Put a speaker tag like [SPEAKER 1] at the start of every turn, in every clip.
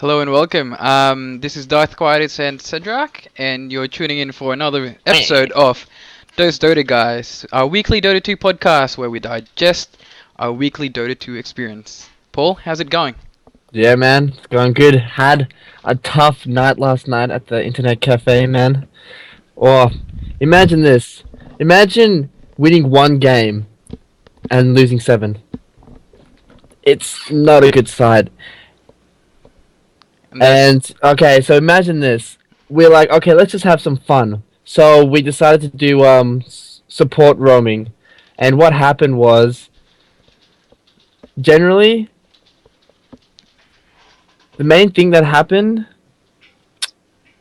[SPEAKER 1] Hello and welcome. This is Darth and Sedr4k, and you're tuning in for another episode of Those Dota Guys, our weekly Dota 2 podcast where we digest our weekly Dota 2 experience. Paul, how's it going?
[SPEAKER 2] Yeah, man, it's going good. Had a tough night last night at the internet cafe, man. Oh, imagine this. Imagine winning one game and losing seven. It's not a good sight. And, okay, so imagine this. We're like, okay, let's just have some fun. So we decided to do support roaming. And what happened was, generally, the main thing that happened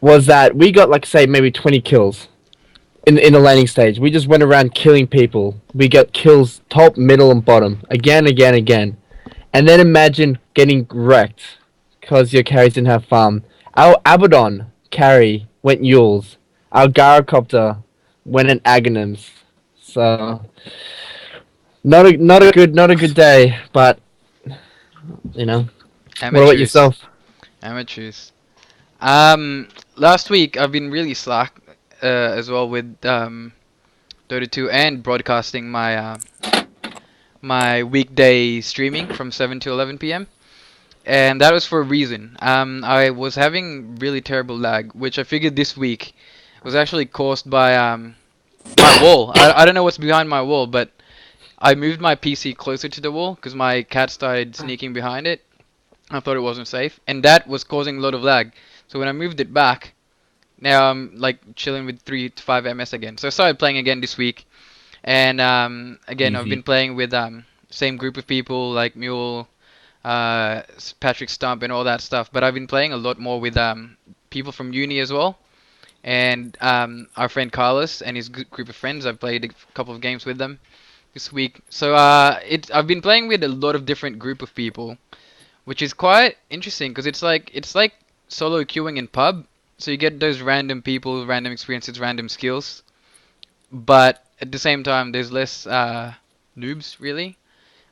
[SPEAKER 2] was that we got, like, say, maybe 20 kills in the laning stage. We just went around killing people. We got kills top, middle, and bottom. Again, again, again. And then imagine getting wrecked because your carries didn't have farm. Our Abaddon carry went Yules. Our Gyrocopter went in Aghanims. So, not a good day, but, you know.
[SPEAKER 1] Amateurs.
[SPEAKER 2] What about yourself?
[SPEAKER 1] Amateurs. Last week I've been really slack as well with Dota 2 and broadcasting my weekday streaming from 7 to 11 p.m. And that was for a reason. I was having really terrible lag, which I figured this week was actually caused by my wall. I don't know what's behind my wall, but I moved my PC closer to the wall because my cat started sneaking behind it. I thought it wasn't safe, and that was causing a lot of lag. So when I moved it back, now I'm like chilling with 3 to 5 ms again. So I started playing again this week, and again I've been playing with same group of people like Mule, Patrick Stump, and all that stuff. But I've been playing a lot more with people from uni as well, and our friend Carlos and his group of friends. I've played a couple of games with them this week. So I've been playing with a lot of different group of people, which is quite interesting because it's like solo queuing in pub. So you get those random people, random experiences, random skills, but at the same time there's less noobs really.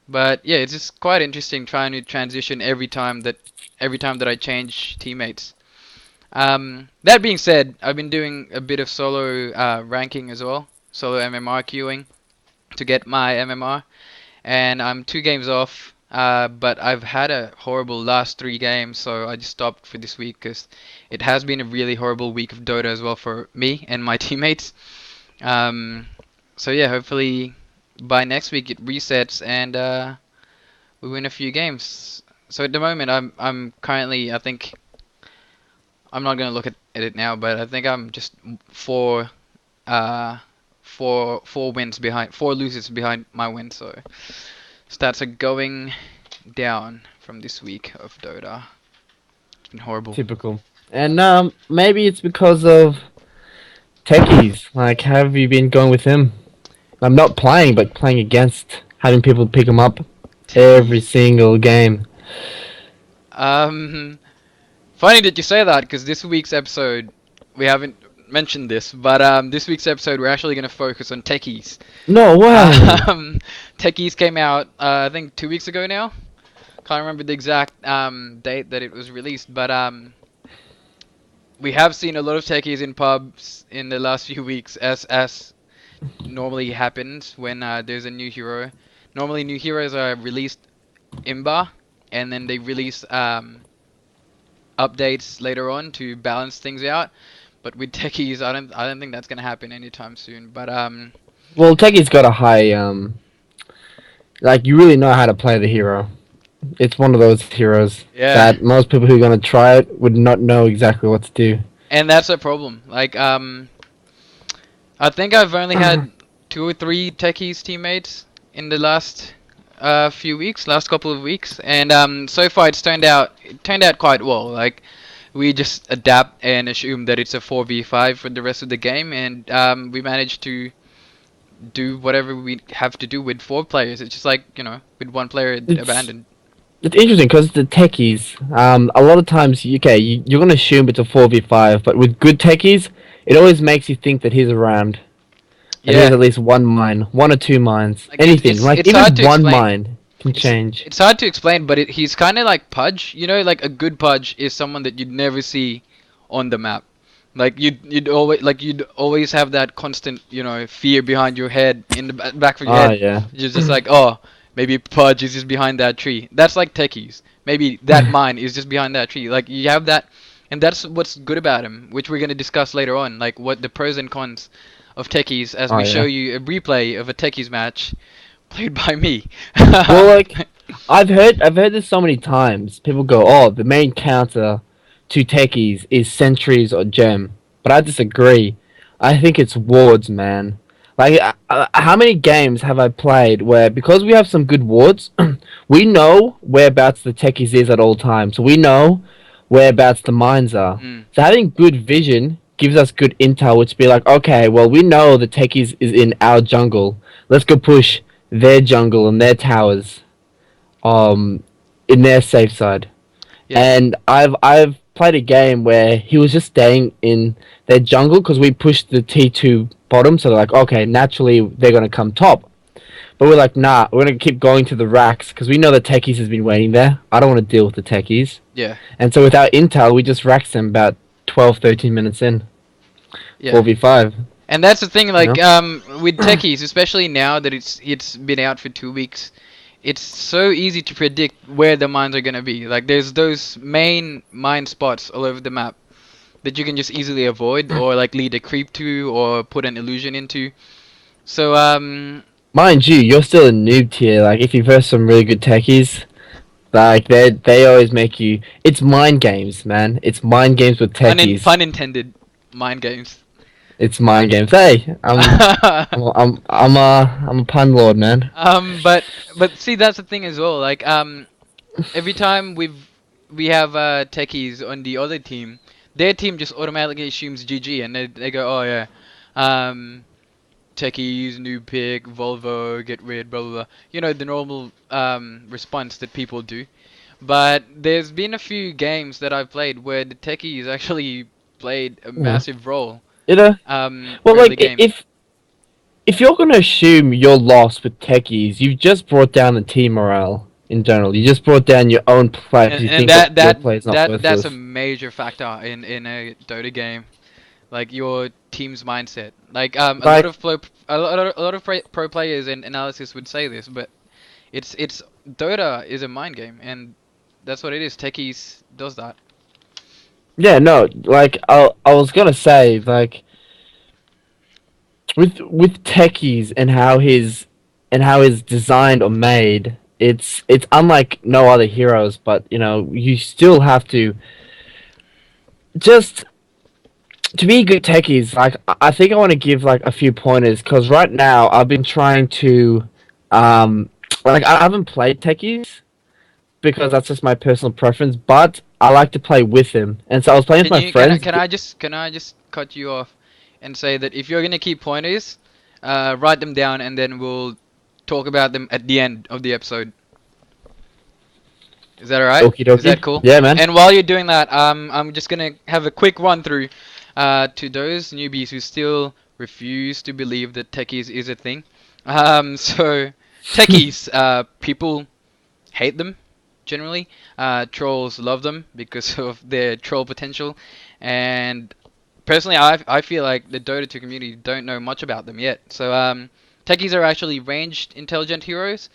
[SPEAKER 1] But yeah, it's just quite interesting trying to transition every time that I change teammates. That being said, I've been doing a bit of solo ranking as well, solo MMR queuing to get my MMR, and I'm 2 games off. But I've had a horrible last 3 games, so I just stopped for this week because it has been a really horrible week of Dota as well for me and my teammates. So yeah, hopefully by next week it resets and we win a few games. So at the moment I'm currently, I think I'm not gonna look at it now, but I think I'm just 4 wins behind, 4 losses behind my win. So stats are going down from this week of Dota. It's been horrible.
[SPEAKER 2] Typical. And maybe it's because of Techies. Like, how have you been going with him? I'm not playing, but playing against, having people pick him up every single game.
[SPEAKER 1] Funny that you say that, because this week's episode, we haven't mentioned this, but this week's episode we're actually going to focus on Techies.
[SPEAKER 2] No way!
[SPEAKER 1] Techies came out, I think 2 weeks ago now. Can't remember the exact date that it was released, but we have seen a lot of Techies in pubs in the last few weeks, as normally happens when there's a new hero. Normally new heroes are released imba, and then they release updates later on to balance things out. But with Techies, I don't think that's gonna happen anytime soon. But
[SPEAKER 2] well, Techies got a high like, you really know how to play the hero. It's one of those heroes that most people who are gonna try it would not know exactly what to do.
[SPEAKER 1] And that's a problem. Like I think I've only had 2 or 3 Techies teammates in the last last couple of weeks, and so far it turned out quite well. Like, we just adapt and assume that it's a 4v5 for the rest of the game, and we managed to do whatever we have to do with 4 players. It's just like, with 1 player abandoned.
[SPEAKER 2] It's interesting because the Techies, a lot of times, you're going to assume it's a 4v5, but with good Techies, it always makes you think that he's around. And he has at least 1 mine, 1 or 2 mines,
[SPEAKER 1] Like,
[SPEAKER 2] anything.
[SPEAKER 1] it's
[SPEAKER 2] like,
[SPEAKER 1] hard
[SPEAKER 2] even
[SPEAKER 1] to
[SPEAKER 2] 1
[SPEAKER 1] explain.
[SPEAKER 2] mine. can
[SPEAKER 1] It's
[SPEAKER 2] change.
[SPEAKER 1] it's hard to explain, but he's kind of like Pudge. You know, like a good Pudge is someone that you'd never see on the map. Like you'd always have that constant, fear behind your head in the back of your
[SPEAKER 2] Ah,
[SPEAKER 1] head.
[SPEAKER 2] yeah.
[SPEAKER 1] You're just like, oh, maybe Pudge is just behind that tree. That's like Techies. Maybe that mine is just behind that tree. Like you have that, and that's what's good about him, which we're gonna discuss later on. Like what the pros and cons of Techies as
[SPEAKER 2] Oh,
[SPEAKER 1] we show
[SPEAKER 2] yeah.
[SPEAKER 1] you a replay of a Techies match played by me.
[SPEAKER 2] Well, like, I've heard this so many times. People go, "Oh, the main counter to techies is sentries or gem," but I disagree. I think it's wards, man. Like, how many games have I played where because we have some good wards, we know whereabouts the techies is at all times. So we know whereabouts the mines are.
[SPEAKER 1] Mm,
[SPEAKER 2] So having good vision gives us good intel, which be like, okay, well we know the techies is in our jungle. Let's go push their jungle and their towers um in their safe side.
[SPEAKER 1] yeah.
[SPEAKER 2] And I've played a game where he was just staying in their jungle because we pushed the T2 bottom, so they're like, okay, naturally they're gonna come top. But we're like, nah, we're gonna keep going to the racks because we know the techies has been waiting there. I don't want to deal with the techies.
[SPEAKER 1] Yeah.
[SPEAKER 2] And so without intel, we just racked them about 12, 13 minutes in,
[SPEAKER 1] Yeah.
[SPEAKER 2] 4v5.
[SPEAKER 1] And that's the thing,
[SPEAKER 2] You know?
[SPEAKER 1] like with techies, especially now that it's been out for 2 weeks, it's so easy to predict where the mines are gonna be. Like there's those main mine spots all over the map that you can just easily avoid or like lead a creep to or put an illusion into. So
[SPEAKER 2] Mind you, you're still a noob tier. Like if you verse some really good techies, like they always make you. It's mind games, man. It's mind games with techies.
[SPEAKER 1] pun intended, mind games.
[SPEAKER 2] It's mind games. Hey, I'm a pun lord, man.
[SPEAKER 1] But see that's the thing as well. Like every time we have techies on the other team, their team just automatically assumes GG, and they go, oh yeah, um, techies, new pick, Volvo, get rid, blah blah blah. You know the normal response that people do. But there's been a few games that I've played where the techies actually played a
[SPEAKER 2] Yeah.
[SPEAKER 1] massive role
[SPEAKER 2] You know. Well,
[SPEAKER 1] early
[SPEAKER 2] like
[SPEAKER 1] game.
[SPEAKER 2] if you're gonna assume you're lost with techies, you've just brought down the team morale in general. You just brought down your own play because you
[SPEAKER 1] And
[SPEAKER 2] think that your play is not
[SPEAKER 1] that's a
[SPEAKER 2] worthless.
[SPEAKER 1] major factor in a Dota game, like your team's mindset. Like
[SPEAKER 2] Like,
[SPEAKER 1] a lot of pro players and analysis would say this, but it's Dota is a mind game, and that's what it is. Techies does that.
[SPEAKER 2] yeah, no, like I was gonna say, like with techies and how he's designed or made, it's unlike no other heroes. But you know, you still have to just to be good techies. Like I think I want to give like a few pointers because right now I've been trying to like I haven't played techies because that's just my personal preference, but I like to play with him. And so I was playing with
[SPEAKER 1] Can
[SPEAKER 2] my
[SPEAKER 1] you can I
[SPEAKER 2] friends.
[SPEAKER 1] can I just can I just cut you off and say that if you're gonna keep pointers, write them down and then we'll talk about them at the end of the episode. Is that alright?
[SPEAKER 2] Okie
[SPEAKER 1] Is that
[SPEAKER 2] dokie.
[SPEAKER 1] cool?
[SPEAKER 2] Yeah, man.
[SPEAKER 1] And while you're doing that, I'm just gonna have a quick run through to those newbies who still refuse to believe that techies is a thing. So techies, people hate them generally. Trolls love them because of their troll potential, and personally, I feel like the Dota 2 community don't know much about them yet. So techies are actually ranged intelligent heroes.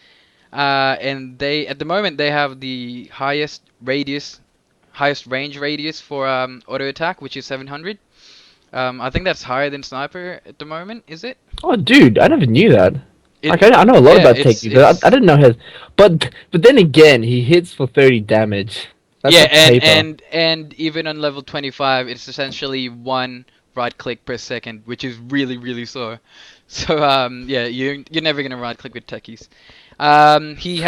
[SPEAKER 1] And they at the moment they have the highest range radius for auto attack, which is 700. I think that's higher than sniper at the moment. Is it?
[SPEAKER 2] Oh, dude, I never knew that.
[SPEAKER 1] It
[SPEAKER 2] Like, I know a lot
[SPEAKER 1] yeah,
[SPEAKER 2] about techies, but I didn't know his. But then again, he hits for 30 damage. That's
[SPEAKER 1] yeah,
[SPEAKER 2] a paper.
[SPEAKER 1] and even on level 25, it's essentially one right click per second, which is really slow. So yeah, you're never gonna right click with techies. He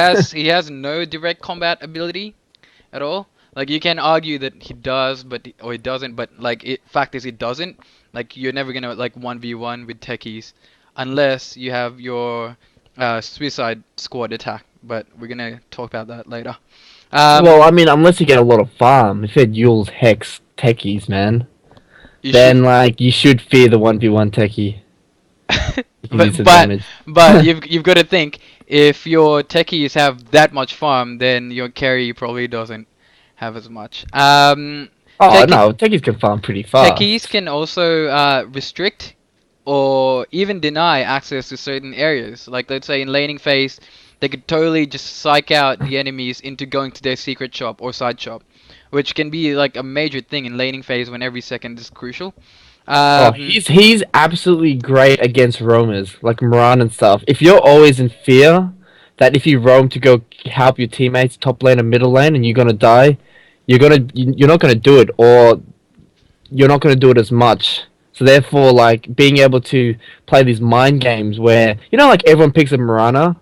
[SPEAKER 1] has no direct combat ability at all. Like you can argue that he does, or he doesn't. But like fact is, he doesn't. Like you're never gonna like 1v1 with techies unless you have your suicide squad attack. But we're gonna talk about that later.
[SPEAKER 2] Well, I
[SPEAKER 1] Um,
[SPEAKER 2] mean, unless you get a lot of farm. If you had Yule's Hex techies, man,
[SPEAKER 1] you should.
[SPEAKER 2] then like you should fear the 1v1 techie. You He
[SPEAKER 1] But
[SPEAKER 2] disadvantage.
[SPEAKER 1] you've got to think, if your techies have that much farm, then your carry probably doesn't have as much.
[SPEAKER 2] Oh
[SPEAKER 1] Tech
[SPEAKER 2] no, techies can farm pretty
[SPEAKER 1] Techies
[SPEAKER 2] fast.
[SPEAKER 1] can also restrict or even deny access to certain areas. Like, let's say in laning phase, they could totally just psych out the enemies into going to their secret shop or side shop, which can be like a major thing in laning phase when every second is crucial.
[SPEAKER 2] Oh,
[SPEAKER 1] Um,
[SPEAKER 2] he's absolutely great against roamers like Moran and stuff. If you're always in fear that if you roam to go help your teammates top lane or middle lane and you're gonna die, you're not gonna do it, or you're not gonna do it as much. So therefore, like being able to play these mind games where like everyone picks a Mirana.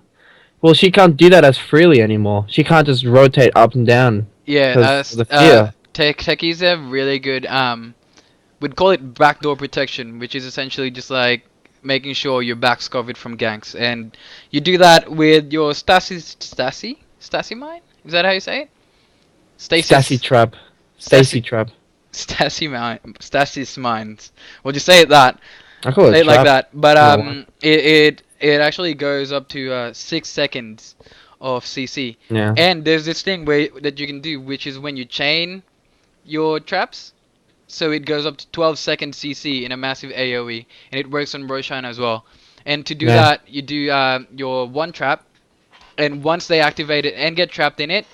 [SPEAKER 2] Well, she can't do that as freely anymore. She can't just rotate up and down
[SPEAKER 1] yeah,
[SPEAKER 2] because of the fear.
[SPEAKER 1] techies have really good we'd call it backdoor protection, which is essentially just like making sure your back's covered from ganks, and you do that with your Stasi mine. Is that how you say it?
[SPEAKER 2] Stacy
[SPEAKER 1] Stasis,
[SPEAKER 2] trap,
[SPEAKER 1] Stasi,
[SPEAKER 2] Stacy trap.
[SPEAKER 1] Stasi mine, Stasis mines. We'll just say it that,
[SPEAKER 2] I call it
[SPEAKER 1] say it like
[SPEAKER 2] trap.
[SPEAKER 1] that. But
[SPEAKER 2] I don't know why.
[SPEAKER 1] it actually goes up to 6 seconds of CC,
[SPEAKER 2] Yeah.
[SPEAKER 1] and there's this thing where that you can do, which is when you chain your traps. So it goes up to 12 second CC in a massive AoE, and it works on Roshan as well. And to do
[SPEAKER 2] Yeah.
[SPEAKER 1] that, you do your one trap, and once they activate it and get trapped in it,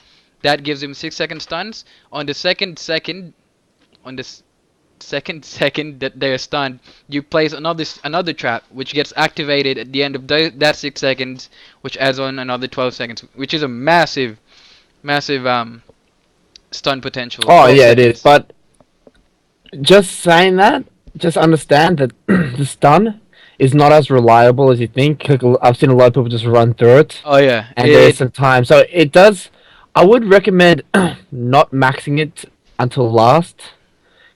[SPEAKER 1] that gives him 6 second stuns. On the on the second that they're stunned, you place another trap, which gets activated at the end of that 6 seconds, which adds on another 12 seconds, which is a massive stun potential.
[SPEAKER 2] Oh
[SPEAKER 1] 12
[SPEAKER 2] yeah, it is.
[SPEAKER 1] seconds.
[SPEAKER 2] But just saying that, just understand that the stun is not as reliable as you think. Like, I've seen a lot of people just run through it,
[SPEAKER 1] Oh yeah,
[SPEAKER 2] and there's some time. So it does. I would recommend not maxing it until last,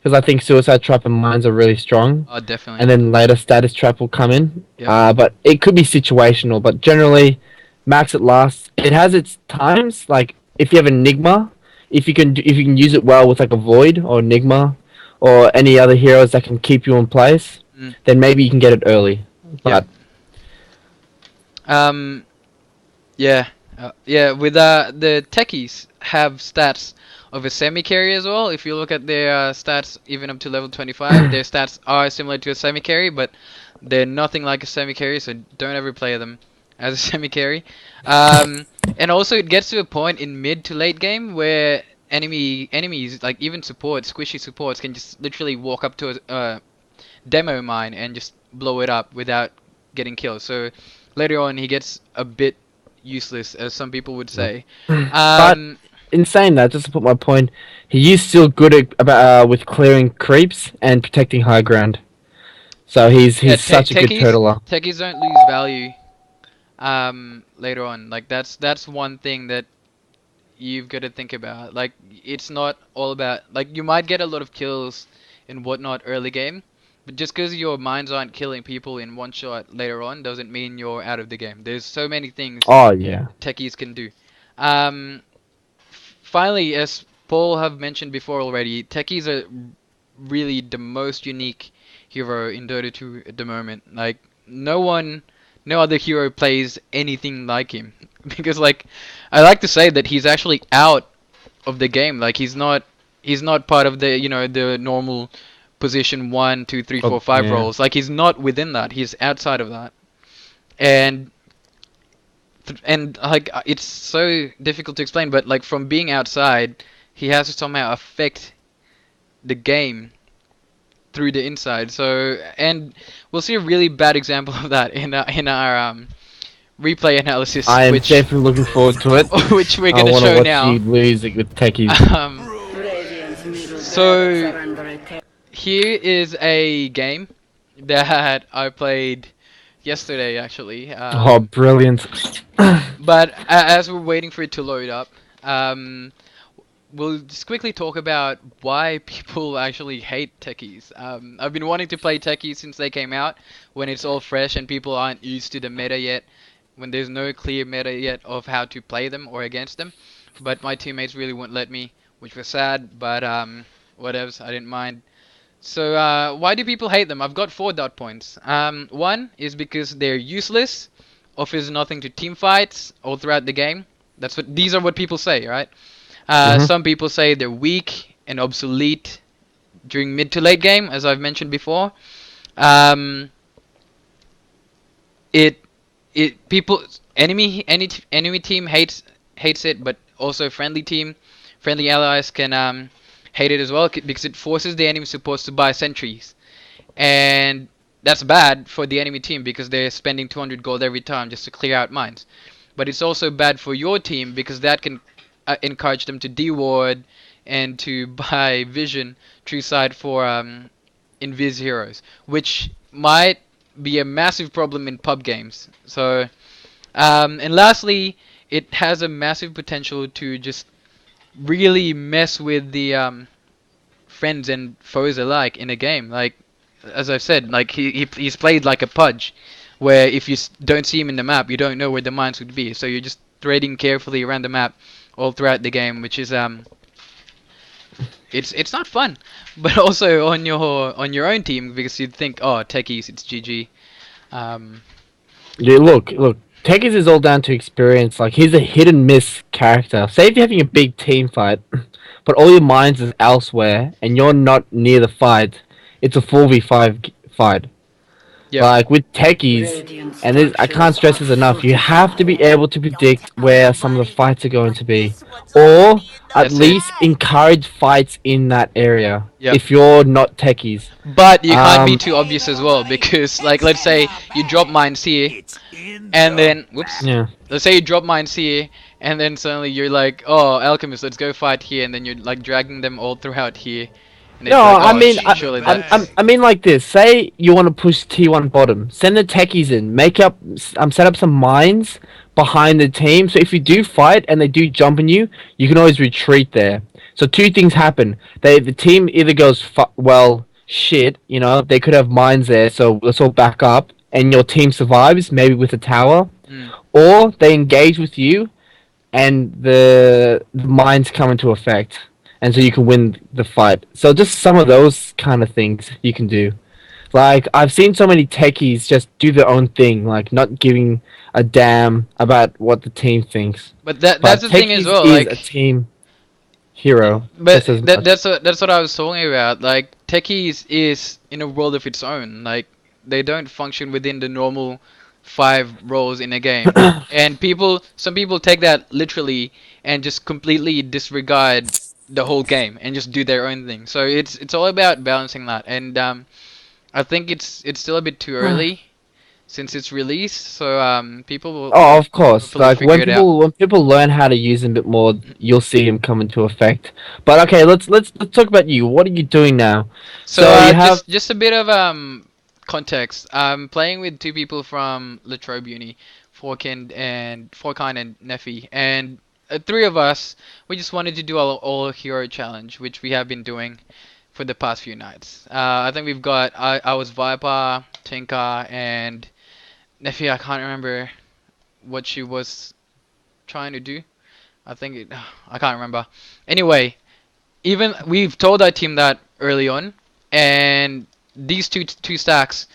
[SPEAKER 2] because I think suicide trap and mines are really strong,
[SPEAKER 1] oh definitely.
[SPEAKER 2] and then later status trap will come in.
[SPEAKER 1] Yep.
[SPEAKER 2] But it could be situational. But generally, max it last. It has its times. Like if you have Enigma, if you can use it well with like a Void or Enigma, or any other heroes that can keep you in place,
[SPEAKER 1] Mm.
[SPEAKER 2] then maybe you can get it early.
[SPEAKER 1] Yep.
[SPEAKER 2] But
[SPEAKER 1] Um. Yeah. Yeah. With the techies have stats of a semi carry as well. If you look at their stats, even up to level 25, their stats are similar to a semi carry, but they're nothing like a semi carry. So don't ever play them as a semi carry. Um. And also, it gets to a point in mid to late game where enemies like even supports, squishy supports, can just literally walk up to a demo mine and just blow it up without getting killed. So later on, he gets a bit useless, as some people would say.
[SPEAKER 2] but
[SPEAKER 1] Um,
[SPEAKER 2] in saying that, just to put my point, he is still good at, about with clearing creeps and protecting high ground. So
[SPEAKER 1] yeah,
[SPEAKER 2] he's such a good
[SPEAKER 1] techies
[SPEAKER 2] turtler.
[SPEAKER 1] techies don't lose value later on. Like that's one thing that you've got to think about. Like, it's not all about, like, you might get a lot of kills and whatnot early game, but just because your mines aren't killing people in one shot later on doesn't mean you're out of the game. There's so many things
[SPEAKER 2] Oh yeah.
[SPEAKER 1] techies can do. Um, Finally, as Paul have mentioned before already, techies are really the most unique hero in Dota 2 at the moment. Like, no other hero plays anything like him. Because, like, I like to say that he's actually out of the game. Like, he's not part of the the normal position 1, 2, 3, 4, 5
[SPEAKER 2] Yeah.
[SPEAKER 1] roles. Like, he's not within that. He's outside of that. And like, it's so difficult to explain, but like, from being outside, he has to somehow affect the game through the inside. So, and we'll see a really bad example of that in our replay analysis,
[SPEAKER 2] I am
[SPEAKER 1] which
[SPEAKER 2] definitely looking forward to it.
[SPEAKER 1] which we're
[SPEAKER 2] I
[SPEAKER 1] gonna
[SPEAKER 2] want to
[SPEAKER 1] show
[SPEAKER 2] watch you
[SPEAKER 1] now.
[SPEAKER 2] lose it with techies.
[SPEAKER 1] Um, so here is a game that I played yesterday, actually.
[SPEAKER 2] Oh, brilliant.
[SPEAKER 1] But as we're waiting for it to load up, um, we'll just quickly talk about why people actually hate techies. I've been wanting to play techies since they came out, when it's all fresh and people aren't used to the meta yet, when there's no clear meta yet of how to play them or against them. But my teammates really wouldn't let me, which was sad, but whatevs, I didn't mind. So why do people hate them? I've got 4 dot points. One is because they're useless, offers nothing to team fights all throughout the game. These are what people say, right?
[SPEAKER 2] Hmm.
[SPEAKER 1] Some people say they're weak and obsolete during mid to late game, as I've mentioned before. Um, it it people enemy team hates it, but also friendly allies can hate it as well because it forces the enemy supports to buy sentries, and that's bad for the enemy team because they're spending 200 gold every time just to clear out mines. But it's also bad for your team because that can encourage them to deward and to buy vision true sight for invis heroes, which might be a massive problem in pub games. So and lastly, it has a massive potential to just really mess with the friends and foes alike in a game. Like as I've said, like he's played like a pudge, where if you don't see him in the map, you don't know where the mines would be. So you're just threading carefully around the map all throughout the game, which is it's not fun, but also on your own team because you'd think, oh, techies, it's GG. Um,
[SPEAKER 2] Yeah, look. Techies is all down to experience. Like he's a hit and miss character. Say if you're having a big team fight, but all your minds is elsewhere and you're not near the fight, it's a 4v5 fight.
[SPEAKER 1] yep,
[SPEAKER 2] Like with techies, and I can't stress this enough, you have to be able to predict where some of the fights are going to be, or at
[SPEAKER 1] that's it.
[SPEAKER 2] least encourage fights in that area.
[SPEAKER 1] Yep.
[SPEAKER 2] If you're not techies,
[SPEAKER 1] But you can't be
[SPEAKER 2] um,
[SPEAKER 1] too obvious as well because, like, let's say you drop mines here, and then, whoops,
[SPEAKER 2] yeah.
[SPEAKER 1] let's say you drop mines here, and then suddenly you're like, oh, alchemist, let's go fight here, and then you're like dragging them all throughout here, and
[SPEAKER 2] No,
[SPEAKER 1] it's like,
[SPEAKER 2] I
[SPEAKER 1] oh,
[SPEAKER 2] mean,
[SPEAKER 1] surely that's
[SPEAKER 2] I mean like this. Say you want to push T1 bottom, send the techies in, set up some mines behind the team. So if you do fight and they do jump on you, you can always retreat there. So two things happen. The team either goes well, shit, they could have mines there, so let's all back up, and your team survives, maybe with a tower,
[SPEAKER 1] mm.
[SPEAKER 2] or they engage with you, and the mines come into effect, and so you can win the fight. So just some of those kind of things you can do. Like I've seen so many techies just do their own thing, like not giving a damn about what the team thinks.
[SPEAKER 1] But that's
[SPEAKER 2] But
[SPEAKER 1] the thing as
[SPEAKER 2] techies
[SPEAKER 1] well,
[SPEAKER 2] is a
[SPEAKER 1] like.
[SPEAKER 2] team hero
[SPEAKER 1] But
[SPEAKER 2] just as much.
[SPEAKER 1] that's what I was talking about. Like techies is in a world of its own. Like they don't function within the normal 5 roles in a game. And some people take that literally and just completely disregard the whole game and just do their own thing. So it's all about balancing that. And I think it's still a bit too early since its release. So people will
[SPEAKER 2] Oh, of course.
[SPEAKER 1] hopefully
[SPEAKER 2] Like
[SPEAKER 1] figure it out.
[SPEAKER 2] when people learn how to use them a bit more, you'll see them come into effect. But okay, let's talk about you. What are you doing now?
[SPEAKER 1] So
[SPEAKER 2] So you have
[SPEAKER 1] just a bit of context. I'm playing with 2 people from Latrobe Uni, Forkind and Neffy, and 3 of us. We just wanted to do our all hero challenge, which we have been doing for the past few nights. I think we've got I was Viper, Tinker, and Neffy. I can't remember what she was trying to do. I can't remember. Anyway, even we've told our team that early on, and these two stacks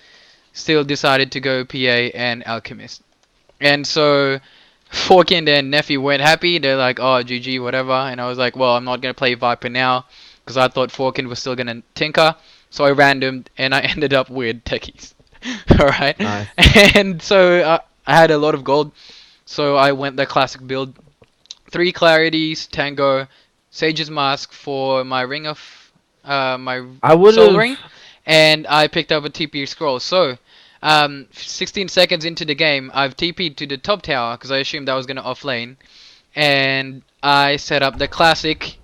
[SPEAKER 1] still decided to go PA and Alchemist. And so Forkind and Neffy weren't happy. They're like, oh, GG, whatever. And I was like, well, I'm not going to play Viper now because I thought Forkind was still going to tinker. So I randomed and I ended up with techies. Alright?
[SPEAKER 2] nice.
[SPEAKER 1] And so I had a lot of gold. So I went the classic build. 3 clarities, Tango, Sage's Mask for my ring of my
[SPEAKER 2] I would
[SPEAKER 1] soul
[SPEAKER 2] have.
[SPEAKER 1] ring, and I picked up a TP scroll. So, 16 seconds into the game, I've TP'd to the top tower because I assumed I was gonna offlane, and I set up the classic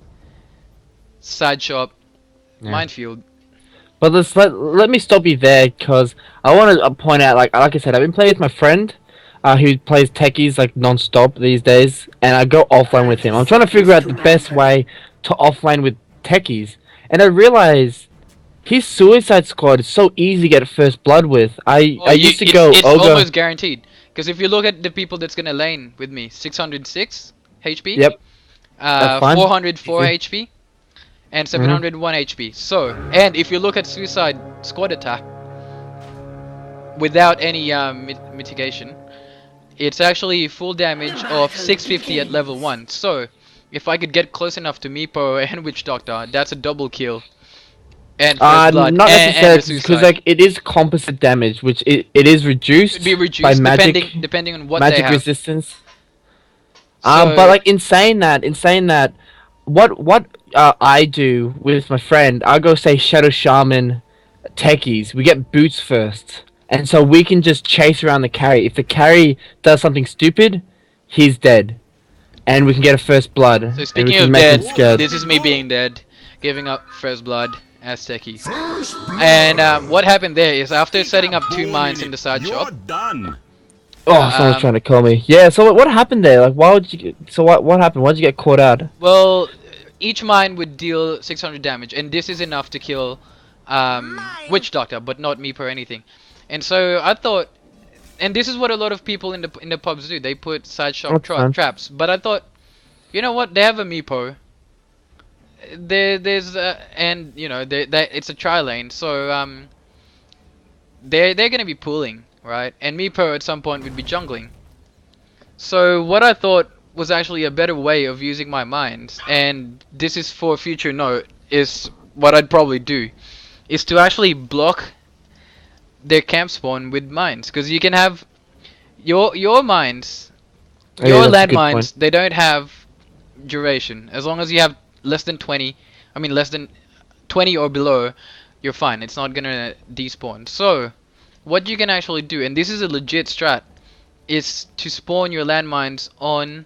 [SPEAKER 1] side shop
[SPEAKER 2] Yeah.
[SPEAKER 1] minefield.
[SPEAKER 2] But let me stop you there because I want to point out, like I said, I've been playing with my friend, who plays techies like non-stop these days, and I go offline with him. I'm trying to figure out the best way to offline with techies, and I realize his Suicide Squad is so easy to get first blood with.
[SPEAKER 1] Oh,
[SPEAKER 2] I
[SPEAKER 1] you,
[SPEAKER 2] used to go
[SPEAKER 1] it's
[SPEAKER 2] ogre.
[SPEAKER 1] almost guaranteed. Because if you look at the people that's gonna lane with me, 606 HP,
[SPEAKER 2] Yep, that's fine.
[SPEAKER 1] 404
[SPEAKER 2] Easy.
[SPEAKER 1] HP, and 701 HP. So, and if you look at Suicide Squad attack without any mitigation, it's actually full damage of 650 at level 1. So, if I could get close enough to Meepo and Witch Doctor, that's a double kill. And first blood,
[SPEAKER 2] Not
[SPEAKER 1] and
[SPEAKER 2] necessarily,
[SPEAKER 1] the
[SPEAKER 2] because
[SPEAKER 1] suicide.
[SPEAKER 2] like it is composite damage, which it is
[SPEAKER 1] Could be
[SPEAKER 2] reduced by
[SPEAKER 1] reduced
[SPEAKER 2] magic
[SPEAKER 1] depending on what they have.
[SPEAKER 2] resistance. But
[SPEAKER 1] So,
[SPEAKER 2] like in saying that, what I do with my friend, I go say Shadow Shaman, techies. We get boots first, and so we can just chase around the carry. If the carry does something stupid, he's dead, and we can get a first blood,
[SPEAKER 1] so
[SPEAKER 2] and we
[SPEAKER 1] speaking
[SPEAKER 2] can
[SPEAKER 1] of
[SPEAKER 2] make him
[SPEAKER 1] dead,
[SPEAKER 2] scared.
[SPEAKER 1] this is me being dead, giving up first blood as techies. And what happened there is after setting up 2 mines in the side shop.
[SPEAKER 3] Done.
[SPEAKER 2] Oh, someone's trying to call me. Yeah. So what happened there? Like, why would you? So what happened? Why did you get caught out?
[SPEAKER 1] Well, each mine would deal 600 damage, and this is enough to kill Witch Doctor, but not me per anything. And so I thought, and this is what a lot of people in the pubs do. They put side shop traps. But I thought, you know what? They have a Meepo. There's and you know it's a tri lane, so they're gonna be pooling, right? And Meepo at some point would be jungling. So what I thought was actually a better way of using my mines, and this is for future note, is what I'd probably do, is to actually block their camp spawn with mines, because you can have your mines, your landmines. They don't have duration as long as you have less than 20. I mean less than 20 or below, you're fine. It's not gonna despawn. So what you can actually do, and this is a legit strat, is to spawn your landmines on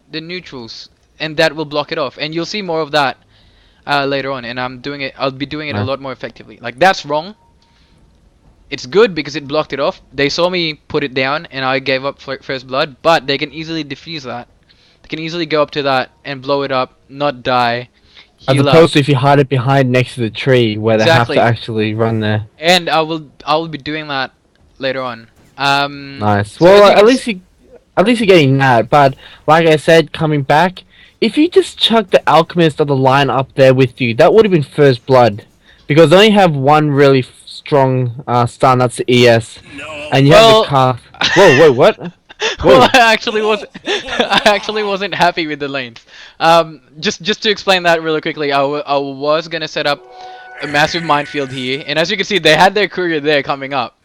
[SPEAKER 1] the neutrals, and that will block it off. And you'll see more of that later on. And I'll be doing it a lot more effectively. Like, that's wrong. It's good because it blocked it off. They saw me put it down, and I gave up first blood. But they can easily defuse that. They can easily go up to that and blow it up, not die.
[SPEAKER 2] As opposed to if you hide it behind next to the tree where they have to actually run there.
[SPEAKER 1] And I will be doing that later on.
[SPEAKER 2] Nice.
[SPEAKER 1] So
[SPEAKER 2] Well, at least you're getting that. But like I said, coming back, if you just chuck the alchemist of the line up there with you, that would have been first blood, because they only have one really strong stun. That's the ES, and you have the calf. Whoa, what? Whoa.
[SPEAKER 1] Well, I actually wasn't happy with the lanes. Just to explain that really quickly, I was gonna set up a massive minefield here, and as you can see, they had their courier there coming up.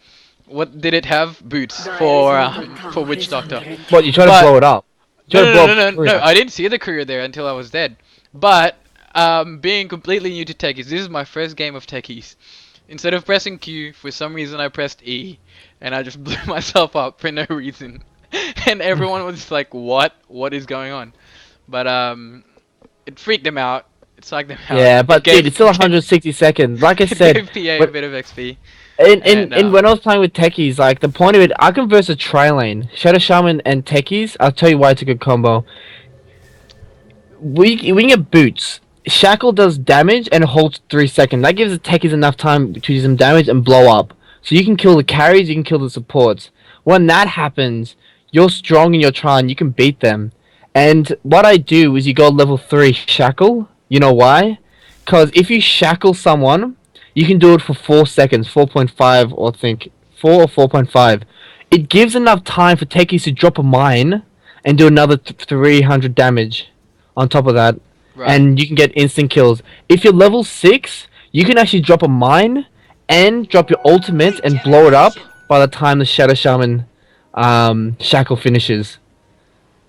[SPEAKER 1] What did it have? Boots for Witch Doctor.
[SPEAKER 2] What, you try to blow it up?
[SPEAKER 1] No, I didn't see the courier there until I was dead. But being completely new to techies, this is my first game of techies. Instead of pressing Q, for some reason I pressed E, and I just blew myself up for no reason. And everyone was like, "What? What is going on?" But it freaked them out. It psyched them out.
[SPEAKER 2] Yeah, but dude, it's still 160 seconds. Like I said,
[SPEAKER 1] gave PA a bit of XP.
[SPEAKER 2] And when I was playing with techies, like the point of it, I can verse a tri lane, Shadow Shaman and techies. I'll tell you why it's a good combo. We can get boots. Shackle does damage and holds 3 seconds. That gives the techies enough time to do some damage and blow up. So you can kill the carries, you can kill the supports. When that happens, you're strong in your tri and you can beat them. And what I do is you go level 3 shackle. You know why? Because if you shackle someone, you can do it for 4 seconds, 4.5 or I think 4 or 4.5. It gives enough time for techies to drop a mine and do another 300 damage on top of that. Right. And you can get instant kills. If you're level 6, you can actually drop a mine and drop your ultimate and blow it up by the time the Shadow Shaman shackle finishes.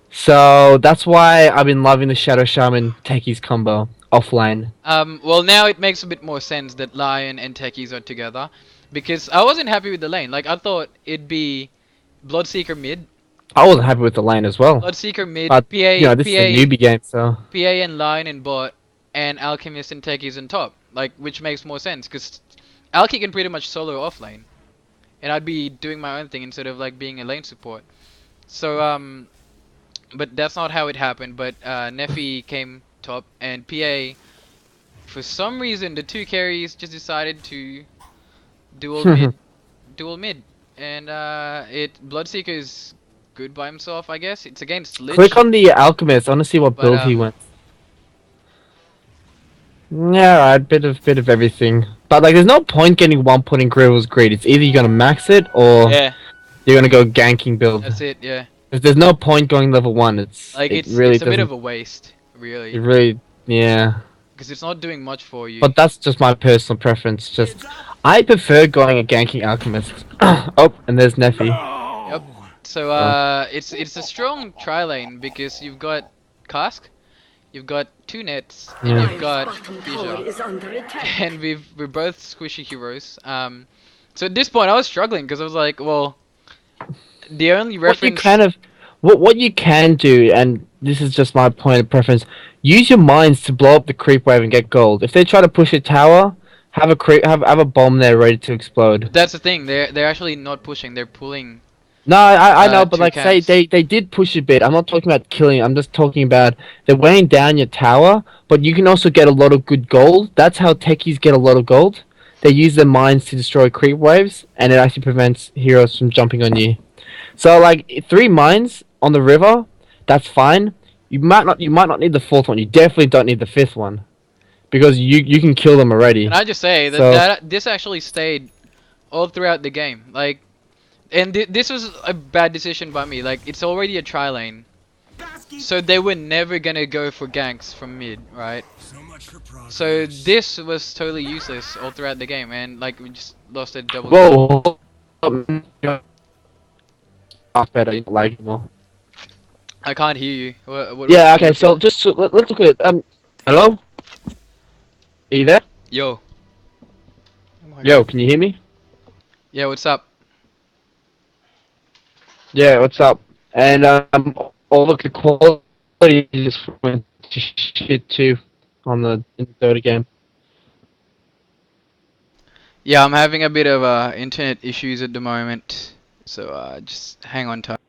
[SPEAKER 2] So that's why I've been loving the Shadow Shaman techies combo offline.
[SPEAKER 1] Well, now it makes a bit more sense that Lion and techies are together, because I wasn't happy with the lane. Like, I thought it'd be Bloodseeker mid.
[SPEAKER 2] I wasn't happy with the lane as well.
[SPEAKER 1] Bloodseeker mid,
[SPEAKER 2] but,
[SPEAKER 1] PA,
[SPEAKER 2] you know, this is a newbie game, so
[SPEAKER 1] PA and Lion and bot, and Alchemist and techies on top. Like, which makes more sense, because Alki can pretty much solo offlane, and I'd be doing my own thing instead of like being a lane support. So but that's not how it happened. But Neffy came top, and PA, for some reason, the 2 carries just decided to dual mid, and Bloodseeker is good by himself, I guess. It's against Lich.
[SPEAKER 2] Click on the Alchemist. I want to see what build he went. Yeah, right, bit of everything. But like, there's no point getting 1 point in Grivel's Greed. It's either you're gonna max it or
[SPEAKER 1] Yeah,
[SPEAKER 2] you're gonna go ganking build.
[SPEAKER 1] that's it. Yeah,
[SPEAKER 2] There's no point going level 1.
[SPEAKER 1] like
[SPEAKER 2] It
[SPEAKER 1] it's
[SPEAKER 2] really
[SPEAKER 1] it's a bit of
[SPEAKER 2] doesn't.
[SPEAKER 1] a waste,
[SPEAKER 2] It
[SPEAKER 1] really,
[SPEAKER 2] really, yeah.
[SPEAKER 1] because it's not doing much for you.
[SPEAKER 2] But that's just my personal preference. Just I prefer going a ganking alchemist. Oh, and there's Neffy.
[SPEAKER 1] Yep. So
[SPEAKER 2] Oh,
[SPEAKER 1] it's a strong tri lane because you've got Cask, you've got two nets, and
[SPEAKER 2] yeah.
[SPEAKER 1] you've got
[SPEAKER 3] Bottom tower
[SPEAKER 1] Fissure,
[SPEAKER 3] is under attack.
[SPEAKER 1] and we're both squishy heroes. So at this point I was struggling because I was like, well, the only
[SPEAKER 2] What you
[SPEAKER 1] reference.
[SPEAKER 2] kind of, what you can do, and this is just my point of preference. Use your mines to blow up the creep wave and get gold. If they try to push a tower, have a bomb there ready to explode.
[SPEAKER 1] But that's the thing. They're actually not pushing. They're pulling
[SPEAKER 2] No, I know, but
[SPEAKER 1] two
[SPEAKER 2] like, say
[SPEAKER 1] camps.
[SPEAKER 2] they did push a bit. I'm not talking about killing. I'm just talking about they're weighing down your tower, but you can also get a lot of good gold. That's how techies get a lot of gold. They use their mines to destroy creep waves, and it actually prevents heroes from jumping on you. So like 3 mines on the river, that's fine. You might not need the fourth one. You definitely don't need the fifth one because you can kill them
[SPEAKER 1] And
[SPEAKER 2] already.
[SPEAKER 1] I just say that
[SPEAKER 2] So
[SPEAKER 1] this actually stayed all throughout the game. Like, and this was a bad decision by me. Like, it's already a tri lane, so they were never gonna go for ganks from mid, right? So this was totally useless all throughout the game, and like we just lost a double kill.
[SPEAKER 2] whoa, much better. You don't like anymore.
[SPEAKER 1] I can't hear you. What
[SPEAKER 2] Yeah.
[SPEAKER 1] was
[SPEAKER 2] Okay.
[SPEAKER 1] your
[SPEAKER 2] So
[SPEAKER 1] point?
[SPEAKER 2] just let's look at it. Hello. Are you there?
[SPEAKER 1] Yo. Oh my
[SPEAKER 2] Yo,
[SPEAKER 1] god.
[SPEAKER 2] can you hear me?
[SPEAKER 1] Yeah, what's up?
[SPEAKER 2] Yeah. What's up? And oh look, the quality just went to shit too on in the third game.
[SPEAKER 1] Yeah, I'm having a bit of internet issues at the moment, so just hang on tight.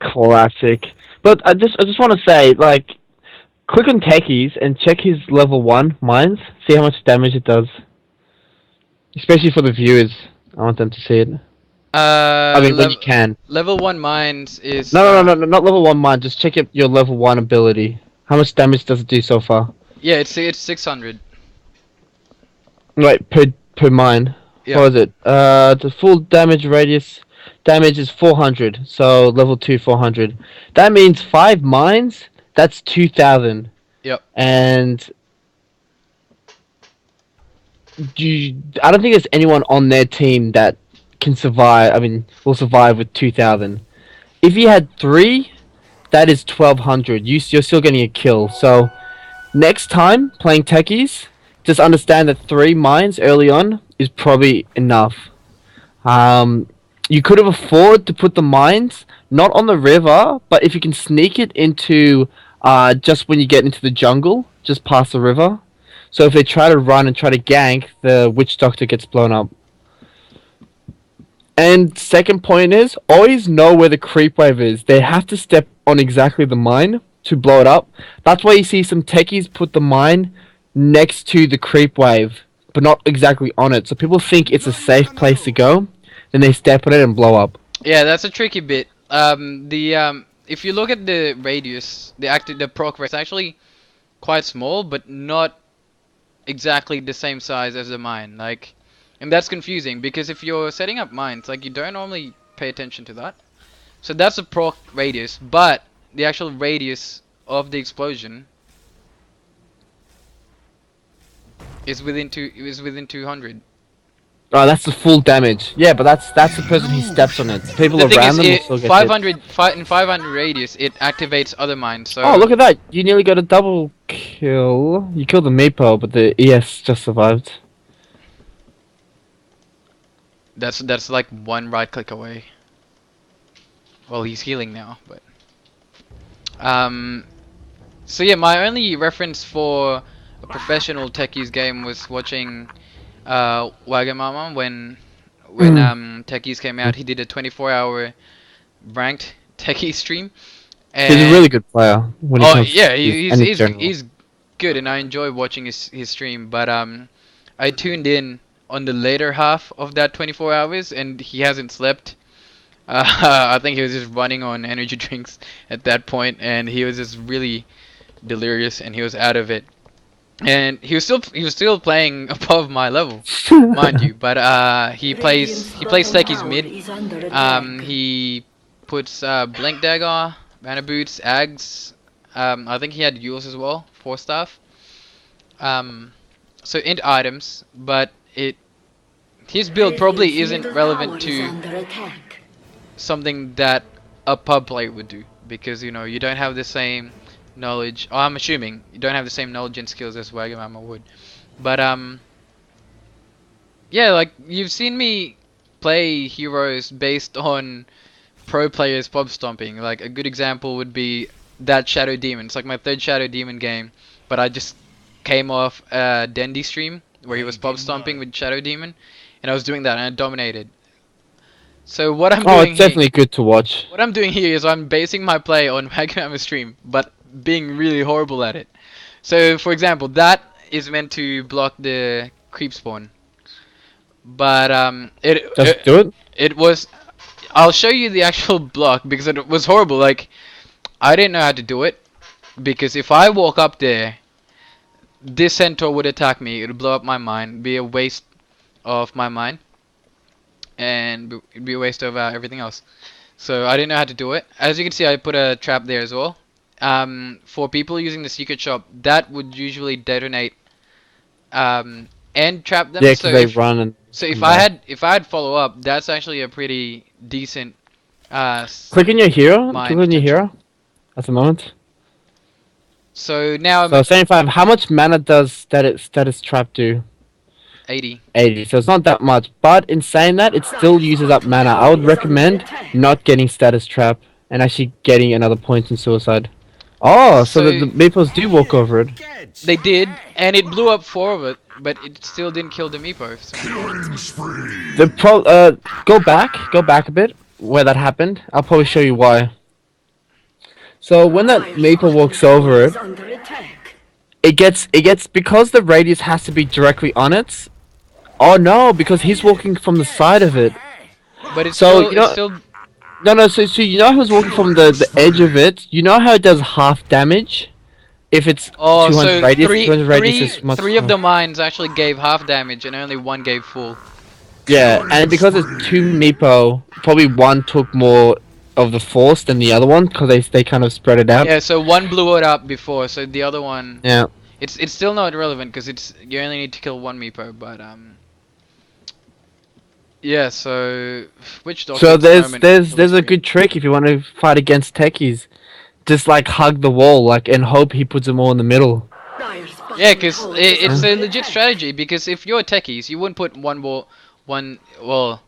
[SPEAKER 2] Classic. But I just want to say, like, click on Techies and check his level 1 mines. See how much damage it does. Especially for the viewers. I want them to see it. I mean, when you can.
[SPEAKER 1] Level 1 mines is
[SPEAKER 2] No, not level 1 mine. Just check your level 1 ability. How much damage does it do so far?
[SPEAKER 1] yeah, it's 600.
[SPEAKER 2] Wait, per mine.
[SPEAKER 1] Yeah.
[SPEAKER 2] What is it? The full damage radius damage is 400. So level 2, 400. That means 5 mines. That's 2,000.
[SPEAKER 1] Yep.
[SPEAKER 2] And I don't think there's anyone on their team that can survive. I mean, will survive with 2,000. If you had 3, that is 1,200. You're still getting a kill. So next time playing techies, just understand that 3 mines early on is probably enough. You could have afforded to put the mines not on the river, but if you can sneak it into just when you get into the jungle, just past the river. So if they try to run and try to gank, the witch doctor gets blown up. And second point is always know where the creep wave is. They have to step on exactly the mine to blow it up. That's why you see some techies put the mine next to the creep wave, but not exactly on it. So people think it's a safe place to go, then they step on it and blow up.
[SPEAKER 1] Yeah, that's a tricky bit. If you look at the radius, the proc radius, it's actually quite small, but not exactly the same size as the mine. Like, and that's confusing because if you're setting up mines, like you don't normally pay attention to that. So that's a proc radius, but the actual radius of the explosion is within 200.
[SPEAKER 2] Oh, that's the full damage. Yeah, but that's the person who steps on it. People
[SPEAKER 1] The thing
[SPEAKER 2] around
[SPEAKER 1] is,
[SPEAKER 2] them will
[SPEAKER 1] it
[SPEAKER 2] still get hit.
[SPEAKER 1] 500 in 500 radius, it activates other mines.
[SPEAKER 2] Oh,
[SPEAKER 1] So
[SPEAKER 2] look at that! You nearly got a double kill. You killed the Meepo, but the ES just survived.
[SPEAKER 1] that's like one right click away. Well, he's healing now, but so yeah, my only reference for a professional techies game was watching Wagamama when techies came out. He did a 24-hour ranked techie stream,
[SPEAKER 2] He's a
[SPEAKER 1] and
[SPEAKER 2] really good player when it
[SPEAKER 1] oh
[SPEAKER 2] comes to
[SPEAKER 1] yeah,
[SPEAKER 2] techies and in general.
[SPEAKER 1] he's good, and I enjoy watching his stream. But I tuned in on the later half of that 24 hours, and he hasn't slept. I think he was just running on energy drinks at that point, and he was just really delirious, and he was out of it. and he was still playing above my level, mind you. But he plays Techies mid. He puts Blink Dagger, Mana Boots, Ags. I think he had Yules as well, 4 staff. Um, so int items, but his build probably isn't relevant to something that a pub player would do, because you don't have the same knowledge. Oh, I'm assuming you don't have the same knowledge and skills as Wagamama would. But yeah, like you've seen me play heroes based on pro players pub stomping. Like a good example would be that Shadow Demon. It's like my third Shadow Demon game, but I just came off a Dendy stream where he was pub stomping with Shadow Demon, and I was doing that and I dominated. So what I'm
[SPEAKER 2] Oh,
[SPEAKER 1] doing
[SPEAKER 2] it's
[SPEAKER 1] here,
[SPEAKER 2] definitely good to watch.
[SPEAKER 1] what I'm doing here is I'm basing my play on Wagamama stream, but being really horrible at it. So for example, that is meant to block the creep spawn, but it
[SPEAKER 2] Just
[SPEAKER 1] it,
[SPEAKER 2] do it.
[SPEAKER 1] it was. I'll show you the actual block because it was horrible. Like I didn't know how to do it, because if I walk up there, this centaur would attack me. It would blow up my mine, be a waste of my mine, and it'd be a waste of everything else. So I didn't know how to do it. As you can see, I put a trap there as well. For people using the secret shop, that would usually detonate and trap them.
[SPEAKER 2] Yeah,
[SPEAKER 1] So
[SPEAKER 2] because they run and
[SPEAKER 1] so
[SPEAKER 2] come back.
[SPEAKER 1] if I had follow up, that's actually a pretty decent
[SPEAKER 2] Click on your hero.
[SPEAKER 1] mine
[SPEAKER 2] Click on your
[SPEAKER 1] potential.
[SPEAKER 2] hero at the moment.
[SPEAKER 1] So now I'm
[SPEAKER 2] So
[SPEAKER 1] at
[SPEAKER 2] 75. How much mana does status trap do?
[SPEAKER 1] 80.
[SPEAKER 2] 80. So it's not that much. But in saying that, it still uses up mana. I would recommend not getting status trap and actually getting another point in suicide. Oh, so the
[SPEAKER 1] So
[SPEAKER 2] meeples do walk over it.
[SPEAKER 1] they did, and it blew up 4 of it, but it still didn't kill the meepo. So.
[SPEAKER 2] Go back a bit where that happened. I'll probably show you why. So when that maple walks over it, it gets because the radius has to be directly on it. Oh no, because he's walking from the side of it.
[SPEAKER 1] But it's
[SPEAKER 2] So
[SPEAKER 1] still
[SPEAKER 2] you
[SPEAKER 1] it's
[SPEAKER 2] know,
[SPEAKER 1] still
[SPEAKER 2] no. So you know who's walking from the edge of it. You know how it does half damage if it's
[SPEAKER 1] oh
[SPEAKER 2] 200
[SPEAKER 1] so
[SPEAKER 2] radius.
[SPEAKER 1] three
[SPEAKER 2] 200 radius
[SPEAKER 1] three
[SPEAKER 2] is much.
[SPEAKER 1] three of the mines actually gave half damage and only one gave full.
[SPEAKER 2] Yeah, and because it's two meepo, probably one took more of the force than the other one because they kind of spread it out.
[SPEAKER 1] Yeah, so one blew it up before, so the other one
[SPEAKER 2] Yeah.
[SPEAKER 1] it's still not relevant because you only need to kill one meepo, but yeah. So which doctor
[SPEAKER 2] So
[SPEAKER 1] at the moment
[SPEAKER 2] there's
[SPEAKER 1] kills
[SPEAKER 2] a
[SPEAKER 1] me?
[SPEAKER 2] good trick if you want to fight against techies. Just like hug the wall, like, and hope he puts them all in the middle.
[SPEAKER 1] Yeah, because it's a legit strategy. Because if you're techies, you wouldn't put one. Well,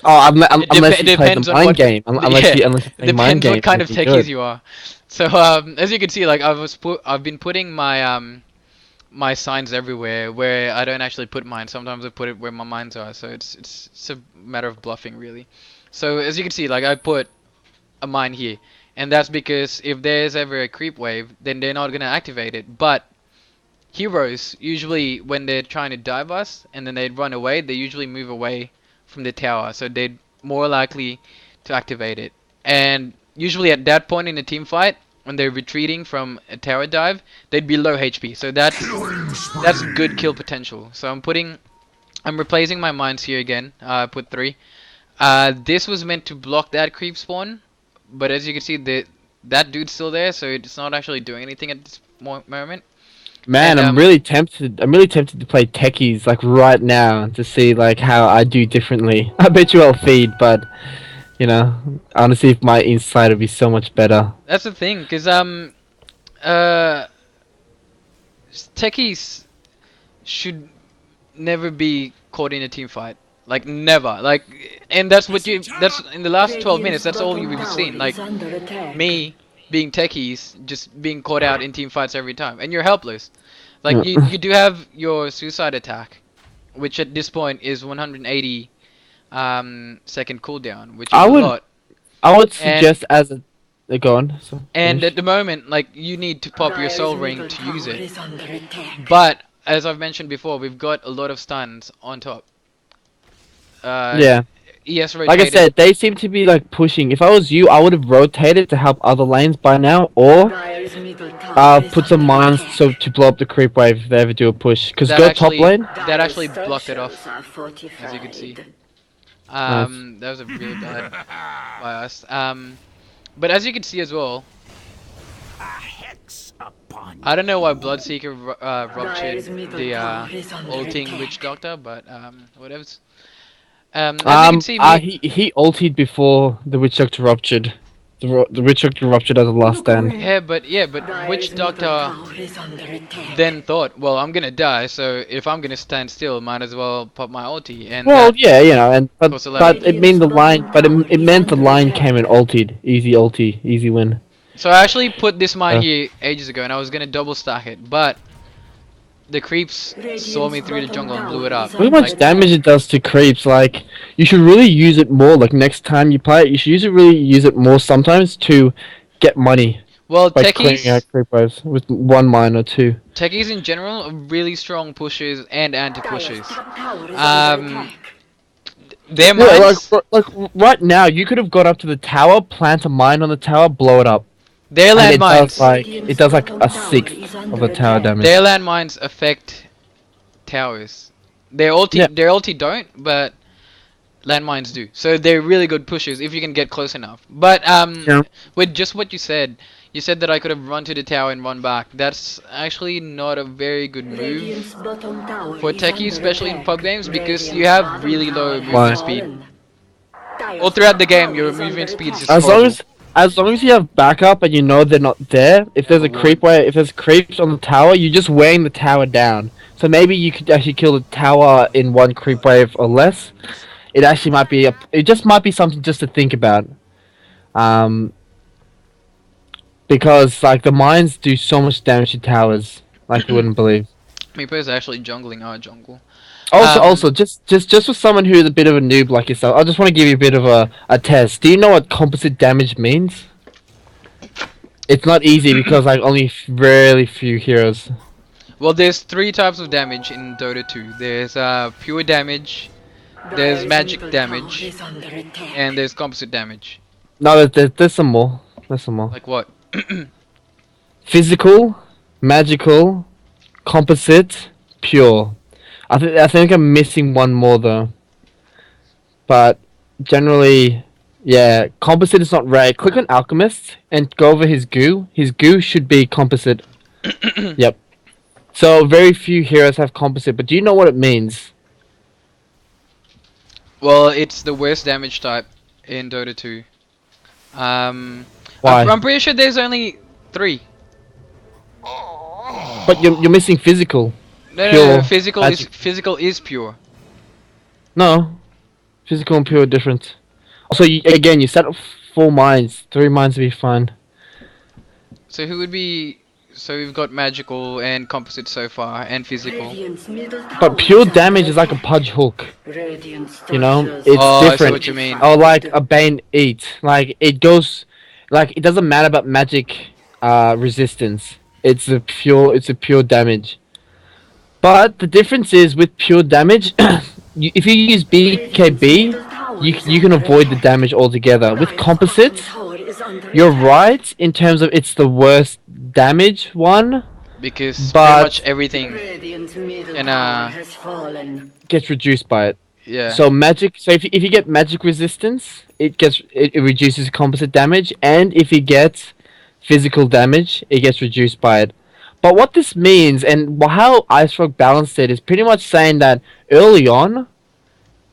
[SPEAKER 2] Oh, unless
[SPEAKER 1] it
[SPEAKER 2] you play the
[SPEAKER 1] depends on
[SPEAKER 2] mind
[SPEAKER 1] what.
[SPEAKER 2] game. Unless
[SPEAKER 1] Yeah,
[SPEAKER 2] you
[SPEAKER 1] it
[SPEAKER 2] play mind
[SPEAKER 1] depends
[SPEAKER 2] game,
[SPEAKER 1] what kind
[SPEAKER 2] then
[SPEAKER 1] of
[SPEAKER 2] you do
[SPEAKER 1] techies
[SPEAKER 2] it.
[SPEAKER 1] you are. So as you can see, like I've been putting my signs everywhere where I don't actually put mine. Sometimes I put it where my mines are. So it's a matter of bluffing really. So as you can see, like I put a mine here, and that's because if there's ever a creep wave, then they're not gonna activate it. But heroes usually when they're trying to dive us and then they'd run away, they usually move away from the tower, so they're more likely to activate it. And usually at that point in the team fight, when they're retreating from a tower dive, they'd be low HP. So that's good kill potential. So I'm replacing my mines here again. I put 3. This was meant to block that creep spawn, but as you can see, that dude's still there, so it's not actually doing anything at this moment.
[SPEAKER 2] Man,
[SPEAKER 1] And
[SPEAKER 2] I'm really tempted. I'm really tempted to play techies like right now to see like how I do differently. I bet you I'll feed, but you know, I want to see if my insight will be so much better.
[SPEAKER 1] that's the thing, because uh, techies should never be caught in a team fight. Like never. Like, and that's in the last 12 minutes. That's all you've seen. Like me being techies, just being caught out in team fights every time, and you're helpless. Like
[SPEAKER 2] Yeah.
[SPEAKER 1] you do have your suicide attack, which at this point is 180 second cooldown, which is
[SPEAKER 2] I
[SPEAKER 1] a
[SPEAKER 2] would
[SPEAKER 1] lot.
[SPEAKER 2] I would
[SPEAKER 1] And
[SPEAKER 2] suggest as a go on. So
[SPEAKER 1] and
[SPEAKER 2] finish.
[SPEAKER 1] at the moment, like you need to pop your soul ring to use it. But as I've mentioned before, we've got a lot of stuns on top. Uh,
[SPEAKER 2] Yeah.
[SPEAKER 1] Yes,
[SPEAKER 2] Like I
[SPEAKER 1] rotated.
[SPEAKER 2] said, they seem to be like pushing. If I was you, I would have rotated to help other lanes by now, or
[SPEAKER 3] Dire's middle tower is
[SPEAKER 2] put some
[SPEAKER 3] under
[SPEAKER 2] mines
[SPEAKER 3] attack.
[SPEAKER 2] so to blow up the creep wave if they ever do a push. Cause
[SPEAKER 1] That
[SPEAKER 2] go top
[SPEAKER 1] actually
[SPEAKER 2] lane.
[SPEAKER 1] that
[SPEAKER 3] Dire's
[SPEAKER 1] actually blocked it
[SPEAKER 3] structures
[SPEAKER 1] off,
[SPEAKER 3] are
[SPEAKER 1] as you could see.
[SPEAKER 3] fortified.
[SPEAKER 2] Nice.
[SPEAKER 1] That was a really bad by us. But as you can see as well, I don't know why Bloodseeker ruptured
[SPEAKER 3] Dire's middle
[SPEAKER 1] the
[SPEAKER 3] tower is under
[SPEAKER 1] ulting Witch
[SPEAKER 3] attack.
[SPEAKER 1] Doctor, but whatever. As you can see, me.
[SPEAKER 2] He ultied before the Witch Doctor ruptured. The Witch Doctor ruptured as a last
[SPEAKER 3] Look
[SPEAKER 2] stand.
[SPEAKER 3] away.
[SPEAKER 1] Yeah, but
[SPEAKER 3] Dire's
[SPEAKER 1] Witch
[SPEAKER 3] middle
[SPEAKER 1] Doctor
[SPEAKER 3] tower is under attack.
[SPEAKER 1] then thought, well, I'm gonna die, so if I'm gonna stand still, might as well pop my ulti, and
[SPEAKER 2] Well,
[SPEAKER 1] that
[SPEAKER 2] yeah, you know, and
[SPEAKER 1] caused a lot of.
[SPEAKER 2] but it
[SPEAKER 3] Radiant's
[SPEAKER 2] mean the line,
[SPEAKER 3] bottom
[SPEAKER 2] but
[SPEAKER 3] tower
[SPEAKER 2] it
[SPEAKER 3] is
[SPEAKER 2] meant the
[SPEAKER 3] under
[SPEAKER 2] line came and
[SPEAKER 3] attack.
[SPEAKER 2] ultied, easy ulti, easy win.
[SPEAKER 1] So I actually put this mine
[SPEAKER 2] Uh.
[SPEAKER 1] here ages ago, and I was gonna double stack it, but the creeps saw me
[SPEAKER 3] Radiant's
[SPEAKER 1] through the
[SPEAKER 3] bottom
[SPEAKER 1] jungle and blew
[SPEAKER 3] tower
[SPEAKER 1] it up.
[SPEAKER 3] is
[SPEAKER 2] Look how
[SPEAKER 3] under
[SPEAKER 2] much damage
[SPEAKER 3] attack.
[SPEAKER 2] it does to creeps. Like, you should really use it more. Like next time you play it, you should really use it more sometimes to get money
[SPEAKER 1] Well,
[SPEAKER 2] by clearing out creep waves with one mine or two.
[SPEAKER 1] techies in general are really strong pushers and anti-pushers.
[SPEAKER 3] Dire's top tower is under
[SPEAKER 1] Um,
[SPEAKER 3] attack.
[SPEAKER 1] their
[SPEAKER 2] Yeah,
[SPEAKER 1] mines,
[SPEAKER 2] like right now, you could have got up to the tower, plant a mine on the tower, blow it up,
[SPEAKER 1] their
[SPEAKER 2] and it does
[SPEAKER 1] landmines,
[SPEAKER 2] like a sixth of the tower damage.
[SPEAKER 1] their landmines affect towers.
[SPEAKER 2] Yeah.
[SPEAKER 1] Their ulti don't, but landmines do. So they're really good pushers if you can get close enough. But
[SPEAKER 2] Yeah.
[SPEAKER 1] with just what you said that I could have run to the tower and run back. That's actually not a very good
[SPEAKER 3] Radiant's
[SPEAKER 1] move
[SPEAKER 3] bottom tower
[SPEAKER 1] for
[SPEAKER 3] is
[SPEAKER 1] techies,
[SPEAKER 3] under
[SPEAKER 1] especially in
[SPEAKER 3] attack.
[SPEAKER 1] pub games, because you
[SPEAKER 3] Radiant's
[SPEAKER 1] have
[SPEAKER 3] bottom
[SPEAKER 1] really
[SPEAKER 3] tower
[SPEAKER 1] low
[SPEAKER 3] has
[SPEAKER 2] Why?
[SPEAKER 1] movement speed.
[SPEAKER 3] fallen. Dire's
[SPEAKER 1] All throughout the
[SPEAKER 3] top
[SPEAKER 1] game,
[SPEAKER 3] tower
[SPEAKER 1] your
[SPEAKER 3] is under
[SPEAKER 1] movement speed is
[SPEAKER 3] attack.
[SPEAKER 1] just horrible.
[SPEAKER 2] As long as you have backup and you know they're not there, if there's a creep wave, if there's creeps on the tower, you're just weighing the tower down. So maybe you could actually kill the tower in one creep wave or less. It actually might be it just might be something just to think about. Because like the mines do so much damage to towers, like you wouldn't believe.
[SPEAKER 1] Meepo's actually jungling our jungle.
[SPEAKER 2] Also, just for someone who's a bit of a noob like yourself, I just want to give you a bit of a test. Do you know what composite damage means? It's not easy because like only really few heroes.
[SPEAKER 1] Well, there's three types of damage in Dota 2. There's pure damage, there's
[SPEAKER 3] Dire's
[SPEAKER 1] magic
[SPEAKER 3] middle
[SPEAKER 1] damage,
[SPEAKER 3] tower is under attack.
[SPEAKER 1] and there's composite damage.
[SPEAKER 2] No, there's some more. There's some more.
[SPEAKER 1] Like what?
[SPEAKER 2] Physical, magical, composite, pure. I think I'm missing one more though. But generally, yeah, composite is not rare. Click on Alchemist and go over his goo. His goo should be composite. Yep. So very few heroes have composite, but do you know what it means?
[SPEAKER 1] Well, it's the worst damage type in Dota 2.
[SPEAKER 2] Why?
[SPEAKER 1] I'm pretty sure there's only 3.
[SPEAKER 2] But you're missing physical.
[SPEAKER 1] No,
[SPEAKER 2] Pure
[SPEAKER 1] physical
[SPEAKER 2] magic.
[SPEAKER 1] is pure.
[SPEAKER 2] No, physical and pure are different. Also, again, you set up 4 mines. 3 mines would be fine.
[SPEAKER 1] So who would be? So we've got magical and composite so far, and physical.
[SPEAKER 3] Radiant's middle tower
[SPEAKER 2] But pure
[SPEAKER 3] is under
[SPEAKER 2] damage is like a
[SPEAKER 3] attack.
[SPEAKER 2] pudge hook.
[SPEAKER 3] Radiant's
[SPEAKER 2] You know,
[SPEAKER 3] structures
[SPEAKER 2] it's
[SPEAKER 1] Oh, I see
[SPEAKER 2] different.
[SPEAKER 1] what you mean.
[SPEAKER 2] Or like a Bane eat. Like it goes, like it doesn't matter about magic resistance. It's a pure damage. But the difference is with pure damage, if you use BKB, you can avoid the damage altogether. With composites, you're right in terms of it's the worst damage one,
[SPEAKER 1] Because
[SPEAKER 2] but-
[SPEAKER 1] pretty much everything.
[SPEAKER 3] Radiant's middle
[SPEAKER 1] And,
[SPEAKER 3] tower has fallen.
[SPEAKER 2] gets reduced by it.
[SPEAKER 1] Yeah.
[SPEAKER 2] So magic. So if you get magic resistance, it reduces composite damage, and if you get physical damage, it gets reduced by it. But what this means and how Ice Rock balanced it is pretty much saying that early on,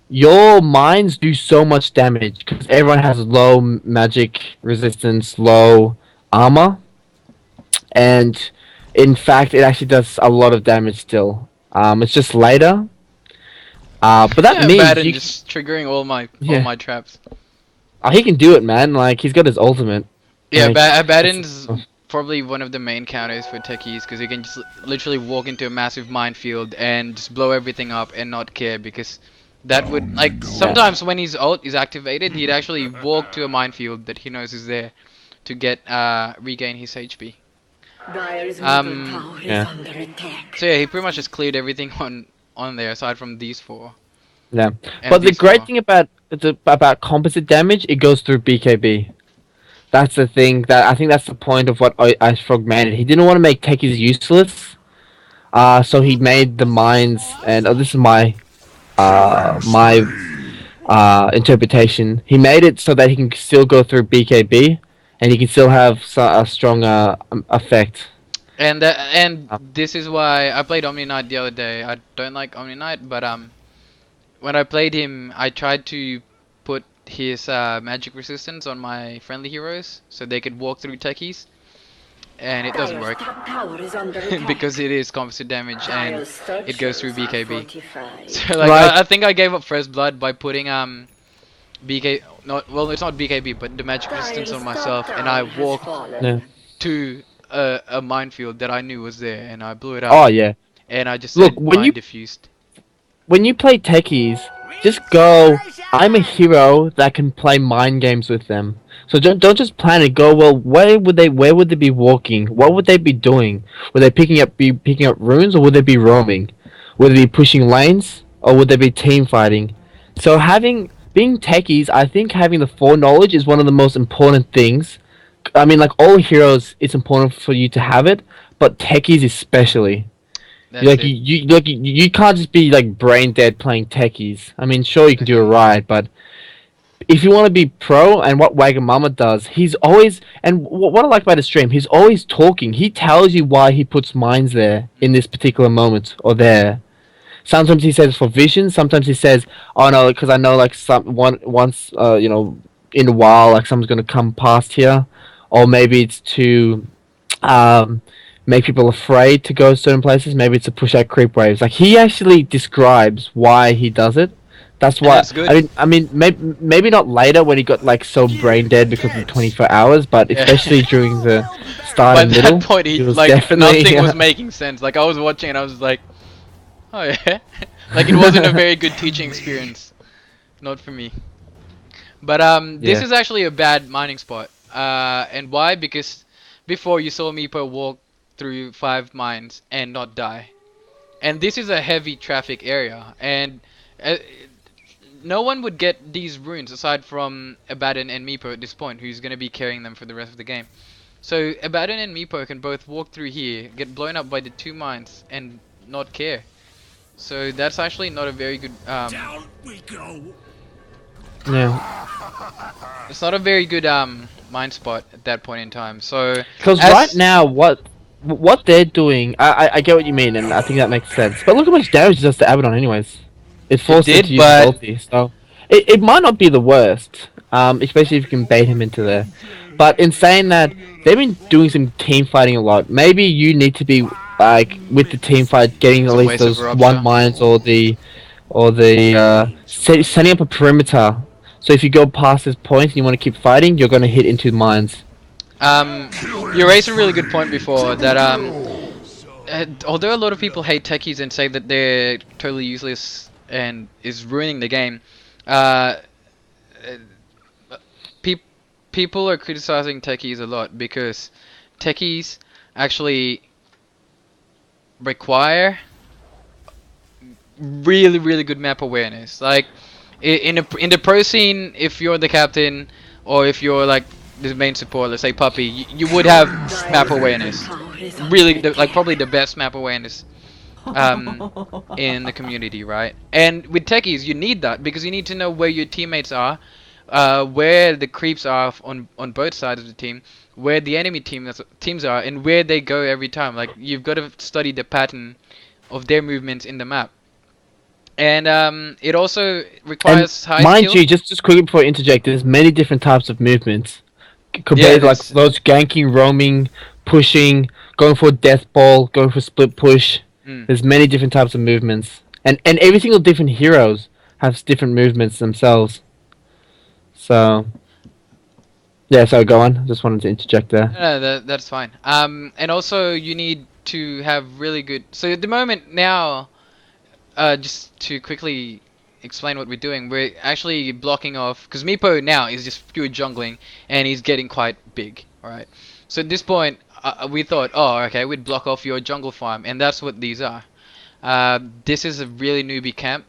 [SPEAKER 2] your mines do so much damage because everyone has low magic resistance, low armor, and in fact, it actually does a lot of damage still. It's just later. But that
[SPEAKER 1] Yeah,
[SPEAKER 2] means
[SPEAKER 1] Baden
[SPEAKER 2] you
[SPEAKER 1] just triggering all my
[SPEAKER 2] Yeah.
[SPEAKER 1] traps.
[SPEAKER 2] he can do it, man. Like he's got his ultimate.
[SPEAKER 1] Yeah,
[SPEAKER 2] Like,
[SPEAKER 1] Baden's probably one of the main counters for techies because he can just literally walk into a massive minefield and just blow everything up and not care because that would like sometimes when his ult is activated, he'd actually walk to a minefield that he knows is there to get regain his HP.
[SPEAKER 3] Dire's
[SPEAKER 1] Um,
[SPEAKER 3] middle tower
[SPEAKER 2] yeah.
[SPEAKER 3] is under attack.
[SPEAKER 1] So yeah, he pretty much just cleared everything on there aside from these 4.
[SPEAKER 2] Yeah.
[SPEAKER 1] And
[SPEAKER 2] But the
[SPEAKER 1] these
[SPEAKER 2] great
[SPEAKER 1] 4.
[SPEAKER 2] thing about about composite damage, it goes through BKB. That's the thing that I think that's the point of what Ice Frog made. He didn't want to make techies useless, so he made the mines. And this is my interpretation. He made it so that he can still go through BKB, and he can still have a stronger effect.
[SPEAKER 1] And
[SPEAKER 2] Uh,
[SPEAKER 1] this is why I played Omni Knight the other day. I don't like Omni Knight, but when I played him, I tried to put his magic resistance on my friendly heroes so they could walk through techies, and it doesn't
[SPEAKER 3] Dire's
[SPEAKER 1] work
[SPEAKER 3] top tower is under attack.
[SPEAKER 1] because it is composite damage and
[SPEAKER 3] Dire's
[SPEAKER 1] it goes through
[SPEAKER 3] structures are
[SPEAKER 1] BKB.
[SPEAKER 3] fortified.
[SPEAKER 1] So like
[SPEAKER 2] Right.
[SPEAKER 1] I think I gave up first blood by putting BK not well it's not BKB but the magic resistance on
[SPEAKER 3] Dire's
[SPEAKER 1] myself,
[SPEAKER 3] top
[SPEAKER 1] and I
[SPEAKER 3] tower has
[SPEAKER 1] walked
[SPEAKER 3] fallen.
[SPEAKER 2] Yeah.
[SPEAKER 1] to a minefield that I knew was there, and I blew it
[SPEAKER 2] Oh
[SPEAKER 1] up,
[SPEAKER 2] yeah.
[SPEAKER 1] and I just
[SPEAKER 2] Look,
[SPEAKER 1] said mine diffused.
[SPEAKER 2] when you play techies, just go. I'm a hero that can play mind games with them. So don't just plan it. Go well. Where would they be walking? What would they be doing? Would they picking up runes, or would they be roaming? Would they be pushing lanes, or would they be team fighting? So being techies, I think having the foreknowledge is one of the most important things. I mean, like all heroes, it's important for you to have it, but techies especially.
[SPEAKER 1] That's it.
[SPEAKER 2] You can't just be like brain dead playing techies. I mean, sure you can do it right, but if you want to be pro, and what Wagamama does, he's always and what I like about his stream, he's always talking. He tells you why he puts mines there in this particular moment or there. Sometimes he says for vision. Sometimes he says, "Oh no, because I know like once in a while like someone's gonna come past here," or maybe it's to um, make people afraid to go certain places. Maybe it's to push out creep waves. Like he actually describes why he does it. That's
[SPEAKER 1] And
[SPEAKER 2] why.
[SPEAKER 1] that's good.
[SPEAKER 2] I mean, maybe not later when he got like so brain dead because of the 24 hours, but
[SPEAKER 1] Yeah.
[SPEAKER 2] especially during the start
[SPEAKER 1] By
[SPEAKER 2] and
[SPEAKER 1] that
[SPEAKER 2] middle,
[SPEAKER 1] point,
[SPEAKER 2] he was
[SPEAKER 1] like
[SPEAKER 2] definitely.
[SPEAKER 1] nothing was making sense. Like I was watching and I was like, oh yeah, like it wasn't a very good teaching experience, not for me. But this
[SPEAKER 2] Yeah.
[SPEAKER 1] is actually a bad mining spot. And why? Because before you saw Meepo walk through 5 mines and not die. And this is a heavy traffic area, and uh, no one would get these runes aside from Abaddon and Meepo at this point, who's going to be carrying them for the rest of the game. So Abaddon and Meepo can both walk through here, get blown up by the 2 mines, and not care. So that's actually not a very good
[SPEAKER 2] Yeah.
[SPEAKER 1] it's not a very good mine spot at that point in time. So
[SPEAKER 2] Because right now, what they're doing, I get what you mean, and I think that makes sense. But look how much damage it does to Abaddon, anyways. It forced him
[SPEAKER 1] did,
[SPEAKER 2] to use his
[SPEAKER 1] but
[SPEAKER 2] ulti, so it might not be the worst, especially if you can bait him into there. But in saying that, they've been doing some team fighting a lot. Maybe you need to be like with the team fight, getting at
[SPEAKER 1] some
[SPEAKER 2] least
[SPEAKER 1] ways of
[SPEAKER 2] those
[SPEAKER 1] rupture.
[SPEAKER 2] one mines setting up a perimeter. So if you go past this point and you want to keep fighting, you're going to hit into mines.
[SPEAKER 1] You raised a really good point before that although a lot of people hate techies and say that they're totally useless and is ruining the game, uh, pe- people are criticizing techies a lot because techies actually require really good map awareness. Like in the pro scene, if you're the captain or if you're like the main support, let's say Puppy, you would have map awareness. Really, like probably the best map awareness in the community, right? And with techies, you need that because you need to know where your teammates are, where the creeps are on both sides of the team, where the enemy teams are, and where they go every time. Like you've got to study the pattern of their movements in the map. And it also
[SPEAKER 2] And
[SPEAKER 1] requires high
[SPEAKER 2] mind
[SPEAKER 1] skill.
[SPEAKER 2] you, just quickly before I interject, there's many different types of movements.
[SPEAKER 1] Yeah,
[SPEAKER 2] Compared to like
[SPEAKER 1] there's.
[SPEAKER 2] those ganking, roaming, pushing, going for death ball, going for split push.
[SPEAKER 1] Mm.
[SPEAKER 2] There's many different types of movements. And every single different heroes has different movements themselves. So yeah, so go on. Just wanted to interject there.
[SPEAKER 1] No, that's fine. And also you need to have really good. So at the moment now, just to quickly explain what we're doing, we're actually blocking off because Meepo now is just pure jungling and he's getting quite big. All right. So at this point, we thought, oh, okay, we'd block off your jungle farm, and that's what these are. This is a really newbie camp.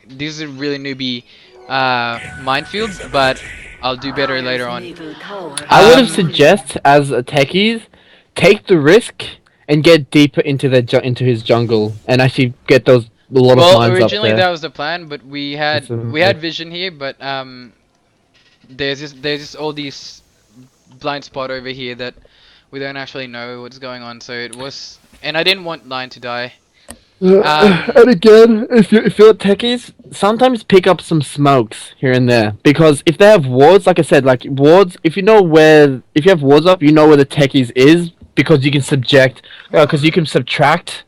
[SPEAKER 1] This is a really newbie minefield, but I'll do better later
[SPEAKER 3] Dire's
[SPEAKER 1] on.
[SPEAKER 3] middle tower
[SPEAKER 2] I would have
[SPEAKER 3] is
[SPEAKER 1] Um,
[SPEAKER 2] suggest as a techies, take the risk and get deeper into into his jungle and actually get those a lot of
[SPEAKER 1] well,
[SPEAKER 2] mines up
[SPEAKER 1] originally
[SPEAKER 2] there.
[SPEAKER 1] that was the plan, but we
[SPEAKER 2] That's
[SPEAKER 1] had
[SPEAKER 2] a
[SPEAKER 1] we had
[SPEAKER 2] mistake.
[SPEAKER 1] vision here, but there's just all these blind spot over here that we don't actually know what's going on. So it was, and I didn't want Lion to die. Um,
[SPEAKER 2] And again, if you're techies, sometimes pick up some smokes here and there because if they have wards, like I said, like wards, if you know where, if you have wards up, you know where the techies is because you can because you can subtract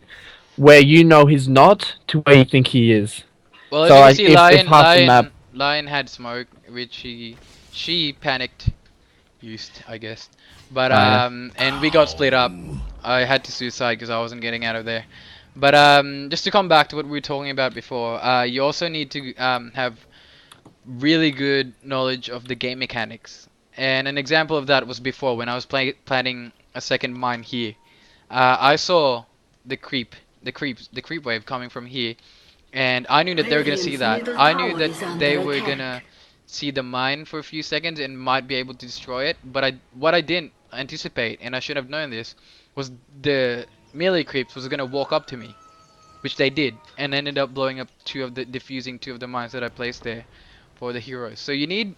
[SPEAKER 2] where you know he's not to where you think he is.
[SPEAKER 1] well, as
[SPEAKER 2] So
[SPEAKER 1] you can
[SPEAKER 2] like
[SPEAKER 1] see,
[SPEAKER 2] if half the map,
[SPEAKER 1] Lion had smoke, which she panicked, used, I guess. But
[SPEAKER 2] yeah,
[SPEAKER 1] and we got split up. I had to suicide because I wasn't getting out of there. But just to come back to what we were talking about before, you also need to have really good knowledge of the game mechanics. And an example of that was before when I was planning a second mine here. I saw the creep wave coming from here, and I knew that they were gonna see
[SPEAKER 3] Radiant's
[SPEAKER 1] that.
[SPEAKER 3] middle
[SPEAKER 1] I knew
[SPEAKER 3] tower
[SPEAKER 1] that
[SPEAKER 3] is under
[SPEAKER 1] they were gonna
[SPEAKER 3] attack.
[SPEAKER 1] see the mine for a few seconds and might be able to destroy it. But what I didn't anticipate, and I should have known this, was the melee creeps was gonna walk up to me, which they did, and ended up blowing up diffusing two of the mines that I placed there for the heroes. So you need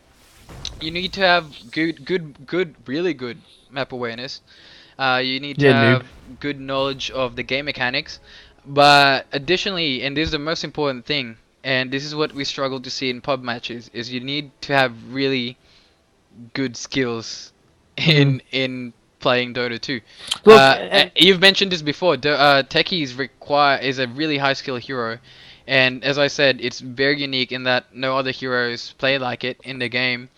[SPEAKER 1] to have really good map awareness. You need to
[SPEAKER 2] yeah, noob.
[SPEAKER 1] have good knowledge of the game mechanics. But additionally, and this is the most important thing, and this is what we struggle to see in pub matches, is you need to have really good skills
[SPEAKER 2] Mm.
[SPEAKER 1] in playing Dota 2.
[SPEAKER 2] Look,
[SPEAKER 1] You've mentioned this before. Techies is a really high skill hero, and as I said, it's very unique in that no other heroes play like it in the game.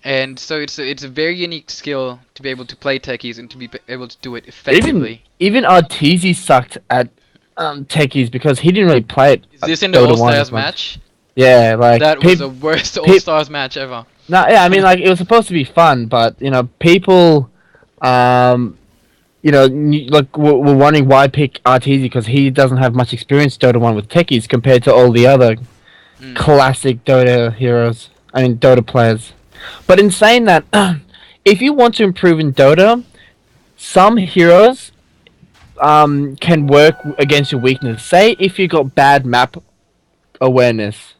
[SPEAKER 1] And so it's a very unique skill to be able to play techies and to be able to do it
[SPEAKER 2] even
[SPEAKER 1] effectively.
[SPEAKER 2] even Arteezy sucked at techies because he didn't really play it
[SPEAKER 1] Is
[SPEAKER 2] at
[SPEAKER 1] this in the All
[SPEAKER 2] Dota 1
[SPEAKER 1] Stars
[SPEAKER 2] as much.
[SPEAKER 1] match?
[SPEAKER 2] Yeah, like
[SPEAKER 1] That was the worst All
[SPEAKER 2] peop
[SPEAKER 1] Stars match ever.
[SPEAKER 2] no, yeah, I mean like it was supposed to be fun, but you know people, um, like we're wondering why pick Arteezy because he doesn't have much experience Dota 1 with techies compared to all the other
[SPEAKER 1] Mm.
[SPEAKER 2] classic Dota heroes. I mean Dota players. But in saying that, if you want to improve in Dota, some heroes can work against your weakness. Say if you got bad map awareness,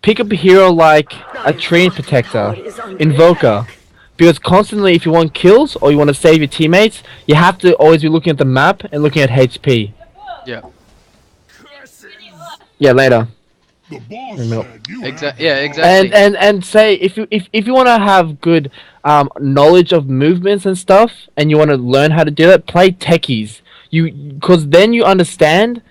[SPEAKER 2] pick up a hero like a
[SPEAKER 3] Dire's
[SPEAKER 2] Treant
[SPEAKER 3] bottom tower
[SPEAKER 2] Protector,
[SPEAKER 3] is under
[SPEAKER 2] Invoker,
[SPEAKER 3] attack.
[SPEAKER 2] because constantly if you want kills or you want to save your teammates, you have to always be looking at the map and looking at HP.
[SPEAKER 1] Yeah.
[SPEAKER 2] Yeah, later.
[SPEAKER 4] The boss
[SPEAKER 2] In the middle.
[SPEAKER 4] said you have
[SPEAKER 1] Exactly.
[SPEAKER 4] the
[SPEAKER 1] Yeah.
[SPEAKER 4] power.
[SPEAKER 1] Exactly.
[SPEAKER 2] And say if you want to have good knowledge of movements and stuff and you want to learn how to do that, play techies. Because then you understand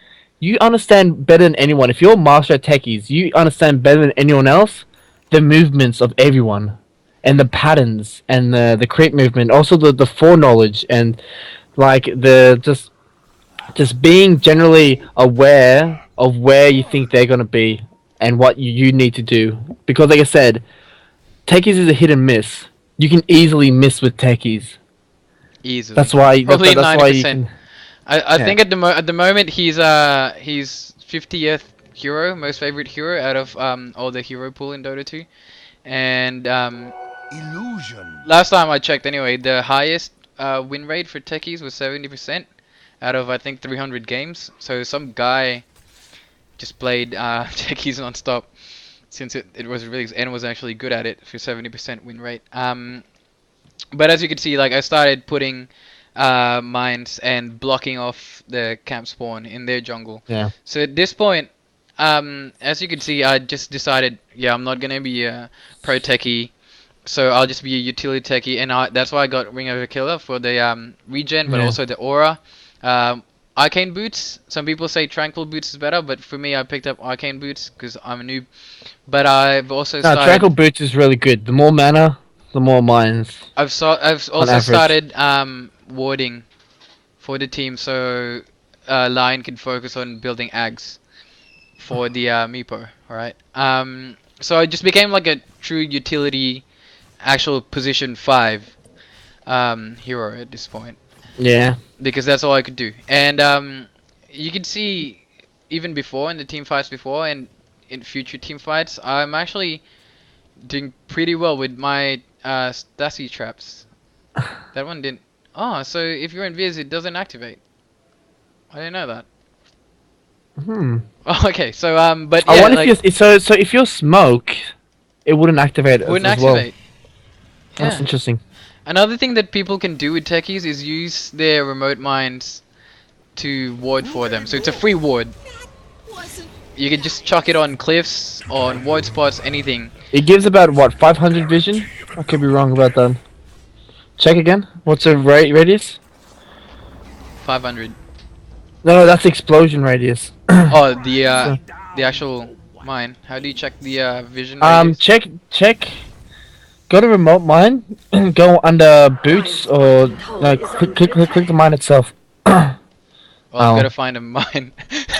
[SPEAKER 2] better than anyone. If you're a master at techies, you understand better than anyone else the movements of everyone and the patterns and the creep movement, also the foreknowledge and like the just being generally aware of where you think they're gonna be and what you need to do. Because like I said, techies is a hit and miss. You can easily miss with techies.
[SPEAKER 1] Easily.
[SPEAKER 2] That's why
[SPEAKER 1] Probably
[SPEAKER 2] that's why you
[SPEAKER 1] 90%.
[SPEAKER 2] can.
[SPEAKER 1] I
[SPEAKER 2] Yeah.
[SPEAKER 1] think at the moment he's 50th hero, most favorite hero out of all the hero pool in Dota 2. And
[SPEAKER 4] Illusion.
[SPEAKER 1] last time I checked anyway, the highest win rate for techies was 70% out of I think 300 games. So some guy just played techies non-stop since it was released and was actually good at it for 70% win rate. But as you can see, like I started putting mines and blocking off the camp spawn in their jungle.
[SPEAKER 2] Yeah.
[SPEAKER 1] So at this point, as you can see, I just decided, yeah, I'm not gonna be a pro techie, so I'll just be a utility techie, and that's why I got Ring of a Killer for the regen, but
[SPEAKER 2] Yeah.
[SPEAKER 1] also the aura. Arcane boots. Some people say tranquil boots is better, but for me, I picked up arcane boots because I'm a noob. But I've also
[SPEAKER 2] No,
[SPEAKER 1] started.
[SPEAKER 2] Tranquil Boots is really good. The more mana, the more mines
[SPEAKER 1] I've
[SPEAKER 2] on
[SPEAKER 1] also
[SPEAKER 2] average.
[SPEAKER 1] started warding for the team, so Lion can focus on building ags for the Meepo. Alright. So I just became like a true utility, actual position 5 hero at this point
[SPEAKER 2] Yeah.
[SPEAKER 1] because that's all I could do. And you can see even before in the team fights before, and in future team fights, I'm actually doing pretty well with my Stasi traps. That one didn't. Oh, so if you're invis, it doesn't activate. I didn't know that.
[SPEAKER 2] Hmm.
[SPEAKER 1] Oh, okay, so but
[SPEAKER 2] I
[SPEAKER 1] yeah,
[SPEAKER 2] wonder
[SPEAKER 1] like
[SPEAKER 2] if so if you're smoke, it wouldn't activate
[SPEAKER 1] wouldn't
[SPEAKER 2] as well.
[SPEAKER 1] activate.
[SPEAKER 2] That's
[SPEAKER 1] Yeah.
[SPEAKER 2] interesting.
[SPEAKER 1] Another thing that people can do with techies is use their remote mines to ward for them. So it's a free ward. You can just chuck it on cliffs, on ward spots, anything.
[SPEAKER 2] It gives about what 500 vision. I could be wrong about that. Check again. What's the radius?
[SPEAKER 1] 500.
[SPEAKER 2] No, that's explosion radius.
[SPEAKER 1] Oh,
[SPEAKER 2] So-
[SPEAKER 1] the actual mine. How do you check the vision radius?
[SPEAKER 2] check. Go to remote mine. Go under boots or click the mine itself.
[SPEAKER 1] Well, I've
[SPEAKER 2] Oh.
[SPEAKER 1] got to find a mine.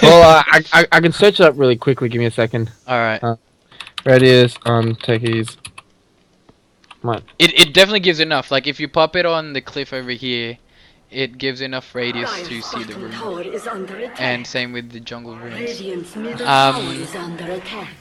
[SPEAKER 2] Well, I can search it up really quickly. Give me a second.
[SPEAKER 1] All right.
[SPEAKER 2] Radius on techies. Mine.
[SPEAKER 1] It definitely gives enough. Like if you pop it on the cliff over here, it gives enough radius to see the room.
[SPEAKER 3] tower is under attack.
[SPEAKER 1] And same with the jungle ruins.
[SPEAKER 3] Radiant's middle
[SPEAKER 1] Um,
[SPEAKER 3] tower is under attack.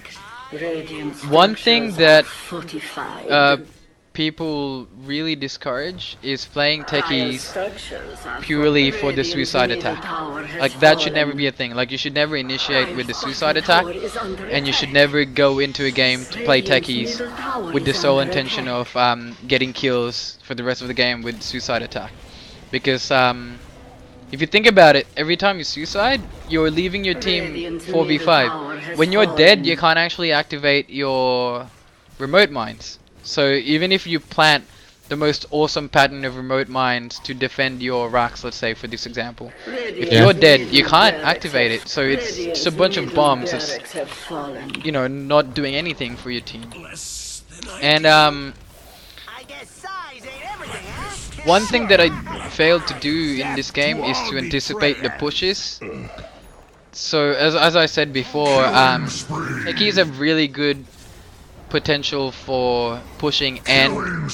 [SPEAKER 3] Radiant's
[SPEAKER 1] one thing
[SPEAKER 3] structures
[SPEAKER 1] that,
[SPEAKER 3] are fortified.
[SPEAKER 1] people really discourage is playing
[SPEAKER 3] Dire
[SPEAKER 1] techies
[SPEAKER 3] structures are
[SPEAKER 1] purely for the
[SPEAKER 3] Radiant's
[SPEAKER 1] suicide
[SPEAKER 3] middle
[SPEAKER 1] attack.
[SPEAKER 3] tower has
[SPEAKER 1] Like that should
[SPEAKER 3] fallen.
[SPEAKER 1] never be a thing. Like you should never initiate with the
[SPEAKER 3] Dire's
[SPEAKER 1] suicide
[SPEAKER 3] bottom
[SPEAKER 1] attack,
[SPEAKER 3] tower is under
[SPEAKER 1] and you should
[SPEAKER 3] attack.
[SPEAKER 1] never go into a game to play
[SPEAKER 3] Radiant's
[SPEAKER 1] techies
[SPEAKER 3] middle tower
[SPEAKER 1] with the
[SPEAKER 3] is
[SPEAKER 1] sole
[SPEAKER 3] under
[SPEAKER 1] intention
[SPEAKER 3] attack.
[SPEAKER 1] of getting kills for the rest of the game with suicide attack. Because if you think about it, every time you suicide, you're leaving your team
[SPEAKER 3] Radiant's middle tower
[SPEAKER 1] 4v5.
[SPEAKER 3] has
[SPEAKER 1] When you're
[SPEAKER 3] fallen.
[SPEAKER 1] dead, you can't actually activate your remote mines. So even if you plant the most awesome pattern of remote mines to defend your racks, let's say for this example, if
[SPEAKER 2] Yeah.
[SPEAKER 1] you're dead, you can't activate it. So it's just a bunch of bombs that's,
[SPEAKER 3] Barracks have fallen.
[SPEAKER 1] you know, not doing anything for your team. And one thing that I failed to do in this game is to anticipate the pushes. So as I said before, techies have really good potential for pushing and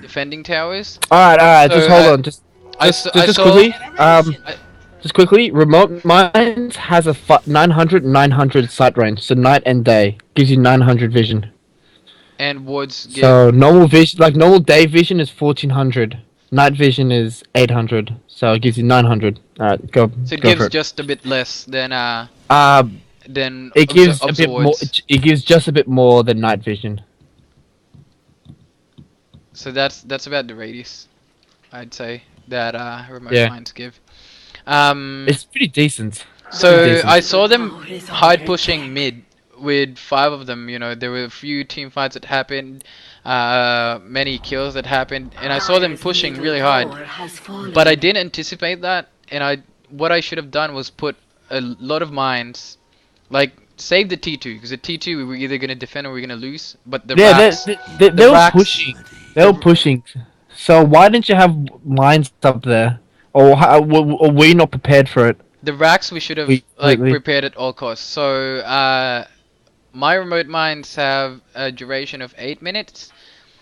[SPEAKER 1] defending towers.
[SPEAKER 2] All right. Just
[SPEAKER 1] So,
[SPEAKER 2] hold on. Just
[SPEAKER 1] I saw-
[SPEAKER 2] quickly.
[SPEAKER 1] I-
[SPEAKER 2] Just quickly. Remote mines has a 900 sight range, so night and day gives you 900 vision.
[SPEAKER 1] And wards give,
[SPEAKER 2] So normal vision, like normal day vision, is 1400. Night vision is 800. So it gives you 900. All right, go.
[SPEAKER 1] so it
[SPEAKER 2] go
[SPEAKER 1] gives
[SPEAKER 2] for it.
[SPEAKER 1] just a bit less than
[SPEAKER 2] It gives a bit more.
[SPEAKER 1] wards.
[SPEAKER 2] It gives just a bit more than night vision.
[SPEAKER 1] So that's about the radius, I'd say, that remote
[SPEAKER 2] Yeah.
[SPEAKER 1] mines give.
[SPEAKER 2] It's pretty decent.
[SPEAKER 1] So
[SPEAKER 2] pretty decent.
[SPEAKER 1] I saw them hide pushing mid with 5 of them. You know, there were a few team fights that happened, many kills that happened, and I saw them pushing really hard. But I didn't anticipate that, and what I should have done was put a lot of mines, like save the T2, because the T2 we were either gonna defend or we are gonna lose. But the
[SPEAKER 2] Yeah,
[SPEAKER 1] racks,
[SPEAKER 2] they were
[SPEAKER 1] racks-
[SPEAKER 2] pushing. They were pushing. So why didn't you have mines up there, or were we not prepared for it?
[SPEAKER 1] the racks we should have
[SPEAKER 2] We-
[SPEAKER 1] like
[SPEAKER 2] we-
[SPEAKER 1] prepared at all costs. So my remote mines have a duration of 8 minutes.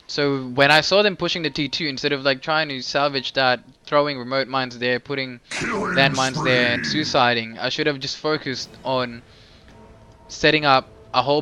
[SPEAKER 1] So when I saw them pushing the T2, instead of like trying to salvage that, throwing remote mines there, putting landmines there, and suiciding, I should have just focused on setting up a whole